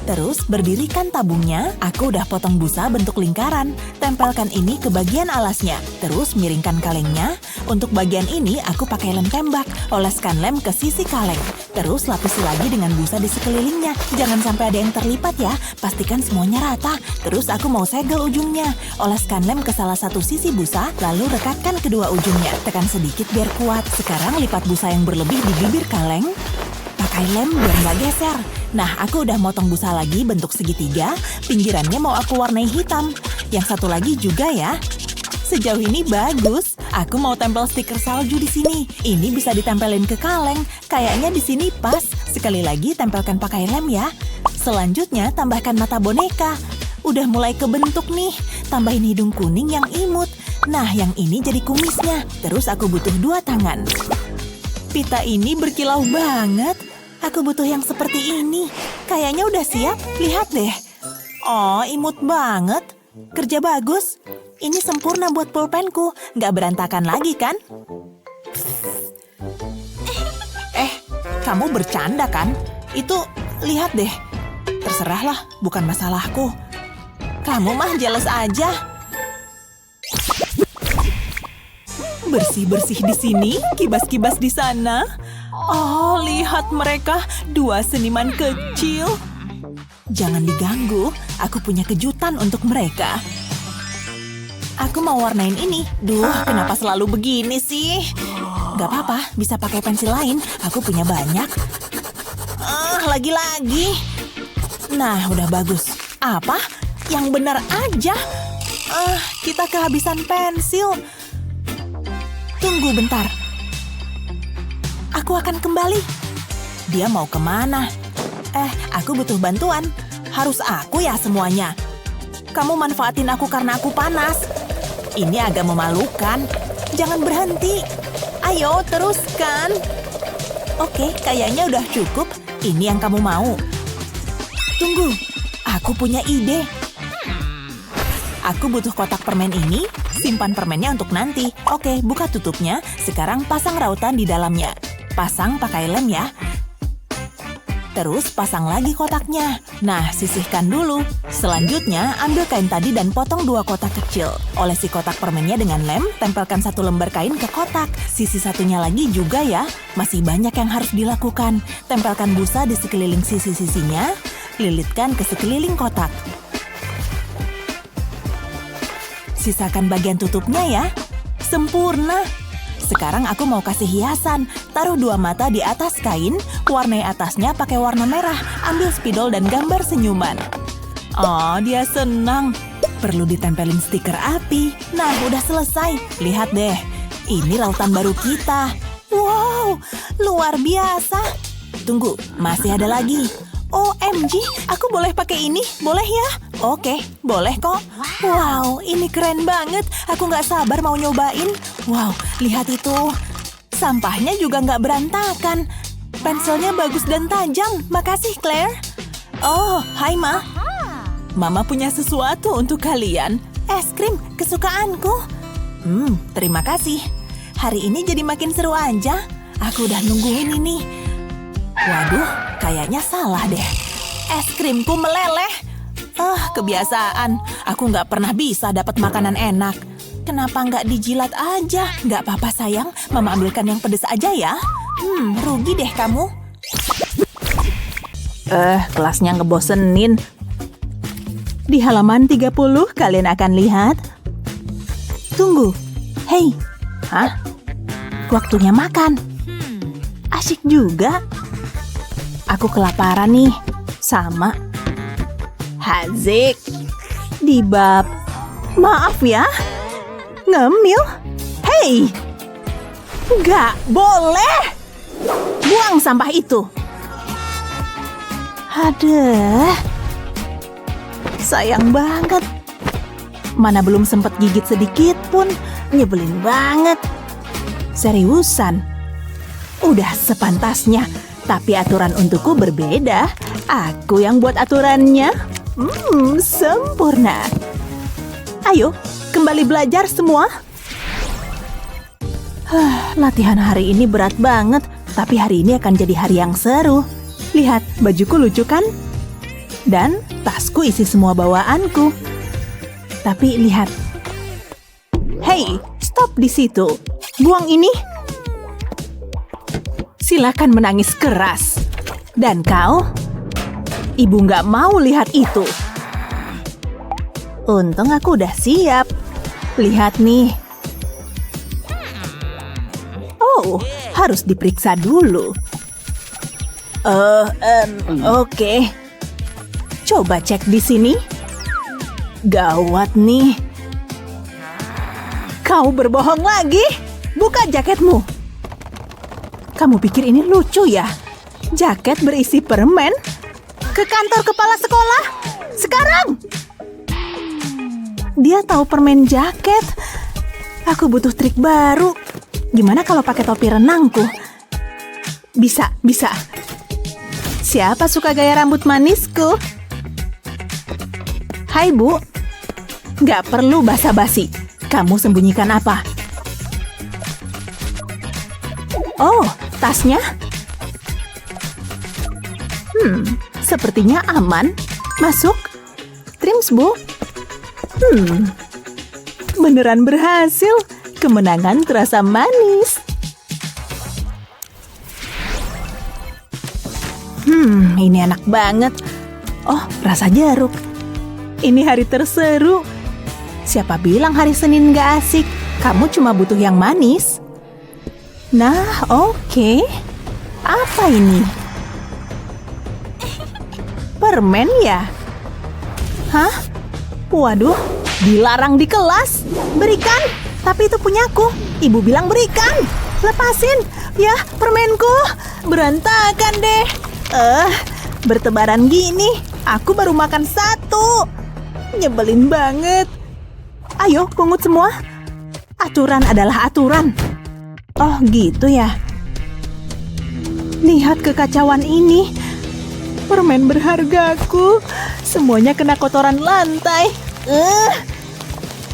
Speaker 5: Terus berdirikan tabungnya, aku udah potong busa bentuk lingkaran. Tempelkan ini ke bagian alasnya. Terus miringkan kalengnya. Untuk bagian ini aku pakai lem tembak. Oleskan lem ke sisi kaleng. Terus lapisi lagi dengan busa di sekelilingnya. Jangan sampai ada yang terlipat ya. Pastikan semuanya rata. Terus aku mau segel ujungnya. Oleskan lem ke salah satu sisi busa, lalu rekatkan kedua ujungnya. Tekan sedikit biar kuat. Sekarang lipat busa yang berlebih di bibir kaleng. Pakai lem biar nggak geser. Nah, aku udah motong busa lagi bentuk segitiga. Pinggirannya mau aku warnai hitam. Yang satu lagi juga ya. Sejauh ini bagus. Aku mau tempel stiker salju di sini. Ini bisa ditempelin ke kaleng. Kayaknya di sini pas. Sekali lagi tempelkan pakai lem ya. Selanjutnya tambahkan mata boneka. Udah mulai kebentuk nih. Tambahin hidung kuning yang imut. Nah, yang ini jadi kumisnya. Terus aku butuh 2 tangan. Pita ini berkilau banget. Aku butuh yang seperti ini. Kayaknya udah siap. Lihat deh. Oh, imut banget. Kerja bagus. Ini sempurna buat pulpenku. Nggak berantakan lagi kan? Kamu bercanda kan? Itu, lihat deh. Terserahlah, bukan masalahku. Kamu mah jealous aja. Bersih-bersih di sini, kibas-kibas di sana. Oh, lihat mereka, dua seniman kecil. Jangan diganggu, aku punya kejutan untuk mereka. Aku mau warnain ini. Duh, kenapa selalu begini sih? Gak apa-apa, bisa pakai pensil lain. Aku punya banyak. Lagi-lagi. Nah, udah bagus. Apa? Yang benar aja. Kita kehabisan pensil. Tunggu bentar. Aku akan kembali. Dia mau kemana? Aku butuh bantuan. Harus aku ya semuanya. Kamu manfaatin aku karena aku panas. Ini agak memalukan. Jangan berhenti. Ayo, teruskan. Oke, kayaknya udah cukup. Ini yang kamu mau. Tunggu, aku punya ide. Aku butuh kotak permen ini. Simpan permennya untuk nanti. Oke, buka tutupnya. Sekarang pasang rautan di dalamnya. Pasang pakai lem ya. Terus pasang lagi kotaknya. Nah, sisihkan dulu. Selanjutnya, ambil kain tadi dan potong 2 kotak kecil. Olesi kotak permennya dengan lem, tempelkan 1 lembar kain ke kotak. Sisi satunya lagi juga ya. Masih banyak yang harus dilakukan. Tempelkan busa di sekeliling sisi-sisinya. Lilitkan ke sekeliling kotak. Sisakan bagian tutupnya ya. Sempurna. Sekarang aku mau kasih hiasan. Taruh 2 mata di atas kain, warnai atasnya pakai warna merah. Ambil spidol dan gambar senyuman. Oh, dia senang. Perlu ditempelin stiker api. Nah, udah selesai. Lihat deh. Ini rautan baru kita. Wow, luar biasa. Tunggu, masih ada lagi. OMG, aku boleh pakai ini? Boleh ya? Oke, boleh kok. Wow, ini keren banget. Aku nggak sabar mau nyobain. Wow, lihat itu. Sampahnya juga nggak berantakan. Pensilnya bagus dan tajam. Makasih, Claire. Oh, hai, Ma. Mama punya sesuatu untuk kalian. Es krim kesukaanku. Terima kasih. Hari ini jadi makin seru aja. Aku udah nungguin ini. Waduh, kayaknya salah deh. Es krimku meleleh. Kebiasaan. Aku nggak pernah bisa dapat makanan enak. Kenapa nggak dijilat aja? Nggak apa-apa sayang, Mama ambilkan yang pedes aja ya. Rugi deh kamu. Kelasnya ngebosenin. Di halaman 30 kalian akan lihat. Tunggu. Hei. Hah? Waktunya makan. Asyik juga. Aku kelaparan nih. Sama. Hazik. Di bab. Maaf ya. Ngemil? Hei! Nggak boleh! Buang sampah itu! Aduh. Sayang banget. Mana belum sempat gigit sedikit pun. Nyebelin banget. Seriusan. Udah sepantasnya. Tapi aturan untukku berbeda. Aku yang buat aturannya. Sempurna. Ayo, kembali belajar semua. Latihan hari ini berat banget, tapi hari ini akan jadi hari yang seru. Lihat, bajuku lucu kan? Dan tasku isi semua bawaanku. Tapi lihat. Hei, stop di situ. Buang ini. Silakan menangis keras. Dan kau? Ibu nggak mau lihat itu. Untung aku udah siap. Lihat nih. Oh, harus diperiksa dulu. Oke. Coba cek di sini. Gawat nih. Kau berbohong lagi. Buka jaketmu. Kamu pikir ini lucu ya? Jaket berisi permen? Ke kantor kepala sekolah? Sekarang! Dia tahu permen jaket. Aku butuh trik baru. Gimana kalau pakai topi renangku? Bisa. Siapa suka gaya rambut manisku? Hai, Bu.
Speaker 1: Nggak perlu basa-basi. Kamu sembunyikan apa? Oh, tasnya? Sepertinya aman. Masuk. Trimsbu. Beneran berhasil. Kemenangan terasa manis. Ini enak banget. Oh, rasa jeruk. Ini hari terseru. Siapa bilang hari Senin gak asik? Kamu cuma butuh yang manis. Nah, oke. Apa ini? Permen ya? Hah? Waduh, dilarang di kelas. Berikan, tapi itu punyaku. Ibu bilang berikan. Lepasin. Ya, permenku. Berantakan deh. Bertebaran gini. Aku baru makan satu. Nyebelin banget. Ayo, pungut semua. Aturan adalah aturan. Oh, gitu ya. Lihat kekacauan ini. Permen berhargaku. Semuanya kena kotoran lantai.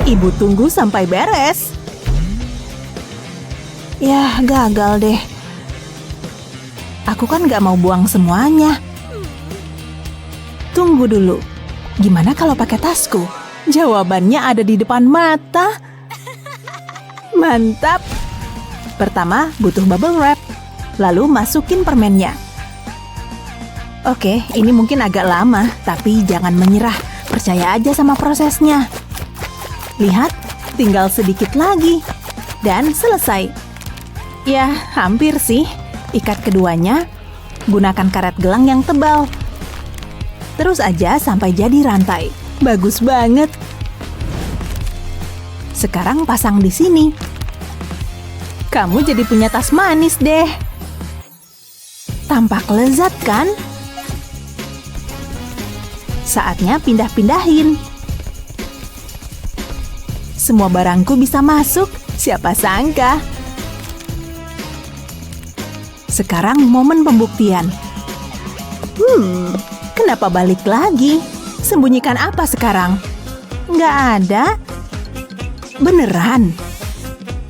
Speaker 1: Ibu tunggu sampai beres. Ya, gagal deh. Aku kan gak mau buang semuanya. Tunggu dulu. Gimana kalau pakai tasku? Jawabannya ada di depan mata. Mantap. Pertama, butuh bubble wrap. Lalu masukin permennya. Oke, ini mungkin agak lama, tapi jangan menyerah. Percaya aja sama prosesnya. Lihat, tinggal sedikit lagi. Dan selesai. Ya, hampir sih. Ikat keduanya. Gunakan karet gelang yang tebal. Terus aja sampai jadi rantai. Bagus banget. Sekarang pasang di sini. Kamu jadi punya tas manis deh. Tampak lezat kan? Saatnya pindah-pindahin. Semua barangku bisa masuk. Siapa sangka? Sekarang momen pembuktian. Kenapa balik lagi? Sembunyikan apa sekarang? Nggak ada. Beneran?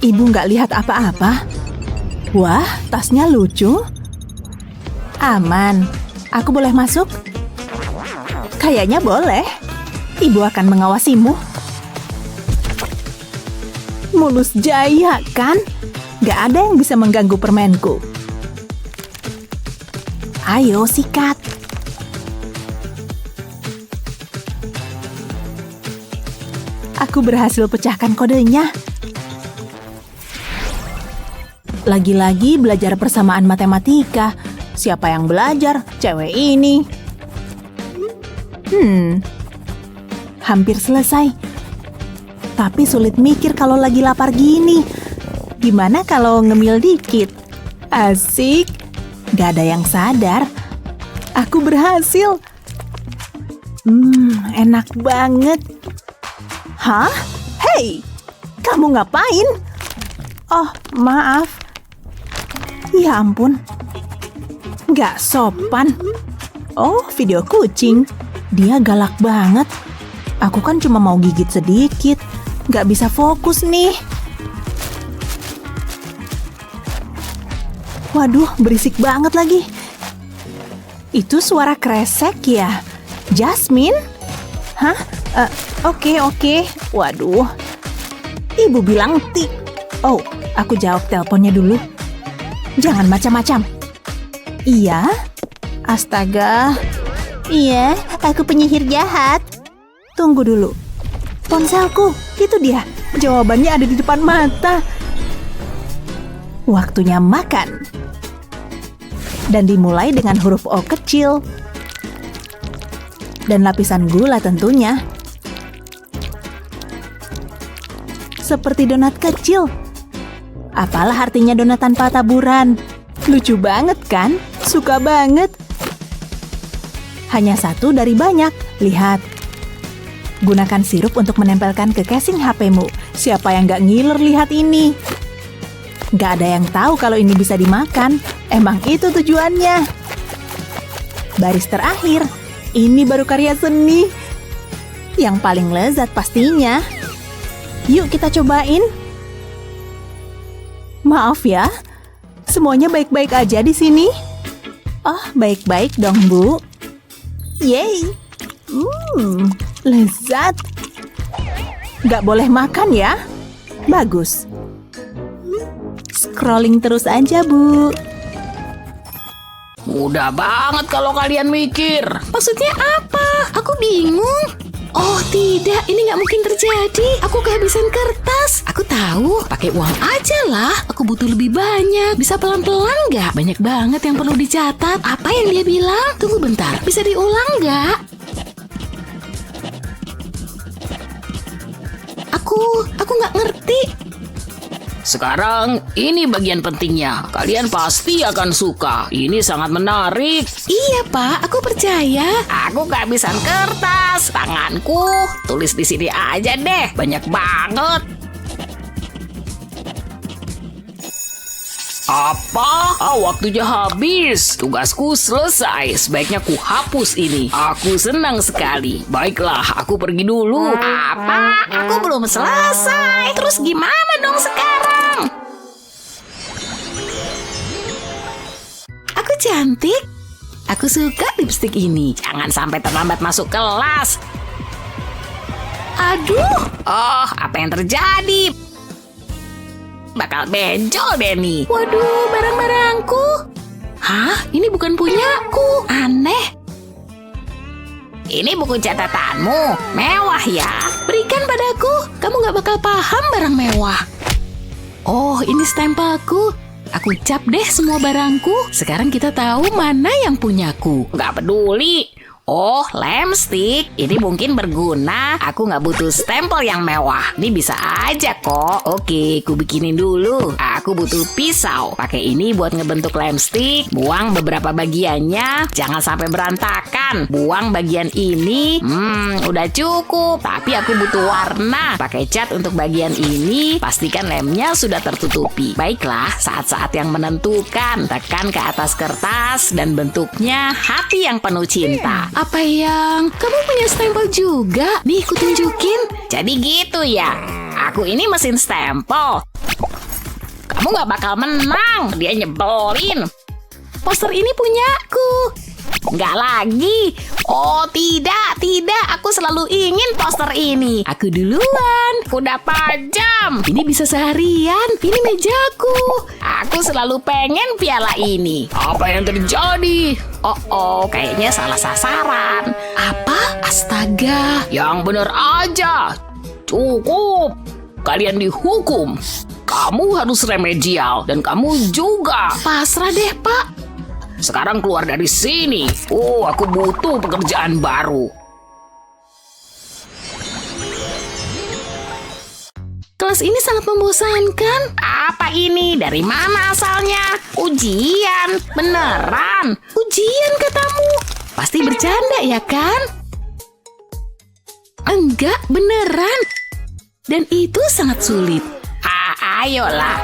Speaker 1: Ibu nggak lihat apa-apa? Wah, tasnya lucu. Aman. Aku boleh masuk? Kayaknya boleh. Ibu akan mengawasimu. Mulus jaya, kan? Nggak ada yang bisa mengganggu permenku. Ayo, sikat. Aku berhasil pecahkan kodenya. Lagi-lagi belajar persamaan matematika. Siapa yang belajar? Cewek ini. Hampir selesai. Tapi sulit mikir kalau lagi lapar gini. Gimana kalau ngemil dikit? Asik. Gak ada yang sadar. Aku berhasil. Enak banget. Hah? Hei, kamu ngapain? Oh, maaf. Ya ampun. Gak sopan. Oh, video kucing. Dia galak banget. Aku kan cuma mau gigit sedikit. Gak bisa fokus nih. Waduh, berisik banget lagi. Itu suara kresek ya? Jasmine? Hah? Oke. Waduh. Ibu bilang Oh, aku jawab teleponnya dulu. Jangan macam-macam. Iya? Astaga. Iya, aku penyihir jahat. Tunggu dulu. Ponselku, itu dia. Jawabannya ada di depan mata. Waktunya makan. Dan dimulai dengan huruf O kecil. Dan lapisan gula tentunya. Seperti donat kecil. Apalah artinya donat tanpa taburan? Lucu banget kan? Suka banget. Hanya satu dari banyak. Lihat. Gunakan sirup untuk menempelkan ke casing HP-mu. Siapa yang gak ngiler lihat ini? Gak ada yang tahu kalau ini bisa dimakan. Emang itu tujuannya. Baris terakhir. Ini baru karya seni.
Speaker 5: Yang paling lezat pastinya. Yuk kita cobain. Maaf ya, semuanya baik-baik aja di sini. Oh, baik-baik dong, Bu. Yeay. Lezat. Gak boleh makan ya. Bagus. Scrolling terus aja, Bu.
Speaker 7: Mudah banget kalau kalian mikir.
Speaker 2: Maksudnya apa? Aku bingung. Oh tidak, ini nggak mungkin terjadi. Aku kehabisan kertas. Aku tahu, pakai uang aja lah. Aku butuh lebih banyak. Bisa pelan-pelan nggak? Banyak banget yang perlu dicatat. Apa yang dia bilang? Tunggu bentar, bisa diulang nggak? Aku nggak ngerti.
Speaker 7: Sekarang ini bagian pentingnya. Kalian pasti akan suka. Ini sangat menarik.
Speaker 2: Iya Pak, aku percaya.
Speaker 6: Aku kehabisan kertas. Tanganku. Tulis di sini aja deh. Banyak banget.
Speaker 7: Apa? Waktunya habis. Tugasku selesai. Sebaiknya ku hapus ini. Aku senang sekali. Baiklah, aku pergi dulu.
Speaker 6: Apa? Aku belum selesai. Terus gimana dong sekarang?
Speaker 2: Aku cantik. Aku suka lipstik ini.
Speaker 6: Jangan sampai terlambat masuk kelas.
Speaker 2: Aduh,
Speaker 6: Oh, apa yang terjadi? Bakal benjol deh nih.
Speaker 2: waduh, barang-barangku. Hah? Ini bukan punyaku. Aneh.
Speaker 6: Ini buku catatanmu. Mewah ya.
Speaker 2: Berikan padaku. Kamu gak bakal paham barang mewah. Oh, ini stempelku. Aku cap deh semua barangku. Sekarang kita tahu mana yang punyaku.
Speaker 6: Nggak peduli. Oh, lem stick. Ini mungkin berguna. Aku nggak butuh stempel yang mewah. Ini bisa aja kok. Oke, ku bikinin dulu. Aku butuh pisau. Pakai ini buat ngebentuk lem stick. Buang beberapa bagiannya. Jangan sampai berantakan. Buang bagian ini. Udah cukup. Tapi aku butuh warna. Pakai cat untuk bagian ini. Pastikan lemnya sudah tertutupi. Baiklah, saat-saat yang menentukan. Tekan ke atas kertas dan bentuknya hati yang penuh cinta.
Speaker 2: Apa yang? Kamu punya stempel juga? Nih, aku tunjukin.
Speaker 6: Jadi gitu ya. Aku ini mesin stempel. Kamu gak bakal menang. Dia nyebelin.
Speaker 2: Poster ini punyaku.
Speaker 6: Nggak lagi. Oh tidak. Aku selalu ingin poster ini.
Speaker 2: Aku duluan.
Speaker 6: Udah pajam.
Speaker 2: Ini bisa seharian. Ini mejaku.
Speaker 6: Aku selalu pengen piala ini.
Speaker 7: Apa yang terjadi?
Speaker 6: Oh, kayaknya salah sasaran.
Speaker 2: Apa? Astaga.
Speaker 7: Yang benar aja. Cukup. Kalian dihukum. Kamu harus remedial dan kamu juga.
Speaker 2: Pasrah deh, Pak.
Speaker 7: Sekarang keluar dari sini. Oh, aku butuh pekerjaan baru.
Speaker 2: Kelas ini sangat membosankan.
Speaker 6: Apa ini? Dari mana asalnya? Ujian? Beneran?
Speaker 2: Ujian katamu. Pasti bercanda ya kan? Enggak, beneran. Dan itu sangat sulit.
Speaker 6: Ayolah.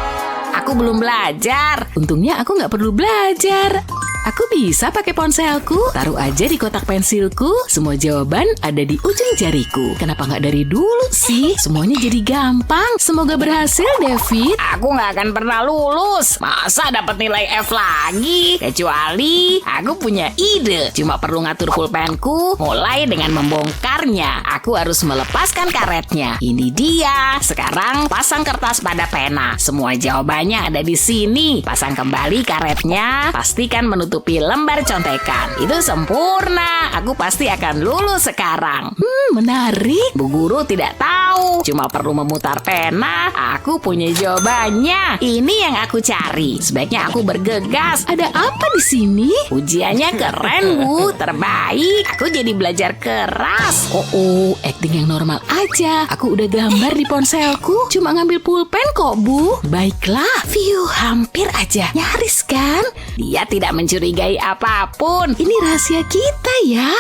Speaker 6: Aku belum belajar.
Speaker 2: Untungnya aku nggak perlu belajar. Aku bisa pakai ponselku, taruh aja di kotak pensilku. Semua jawaban ada di ujung jariku. Kenapa nggak dari dulu sih? Semuanya jadi gampang. Semoga berhasil, David.
Speaker 6: Aku nggak akan pernah lulus. Masa dapat nilai F lagi? Kecuali aku punya ide. Cuma perlu ngatur pulpenku, mulai dengan membongkarnya. Aku harus melepaskan karetnya. Ini dia. Sekarang pasang kertas pada pena. Semua jawabannya ada di sini. Pasang kembali karetnya. Pastikan menutupi lembar contekan. Itu sempurna. Aku pasti akan lulus sekarang.
Speaker 2: Menarik.
Speaker 6: Bu guru tidak tahu. Cuma perlu memutar pena. Aku punya jawabannya. Ini yang aku cari. Sebaiknya aku bergegas.
Speaker 2: Ada apa di sini?
Speaker 6: Ujiannya keren, Bu. Terbaik. Aku jadi belajar keras.
Speaker 2: Oh, acting yang normal aja. Aku udah gambar di ponselku. Cuma ngambil pulpen kok, Bu. Baiklah. View, hampir aja. Nyaris kan?
Speaker 6: Dia tidak mencurigai apapun.
Speaker 2: Ini rahasia kita ya.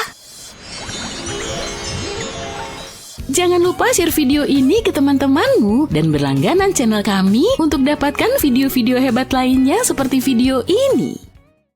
Speaker 2: Jangan lupa share video ini ke teman-temanmu dan berlangganan channel kami untuk dapatkan video-video hebat lainnya seperti video ini.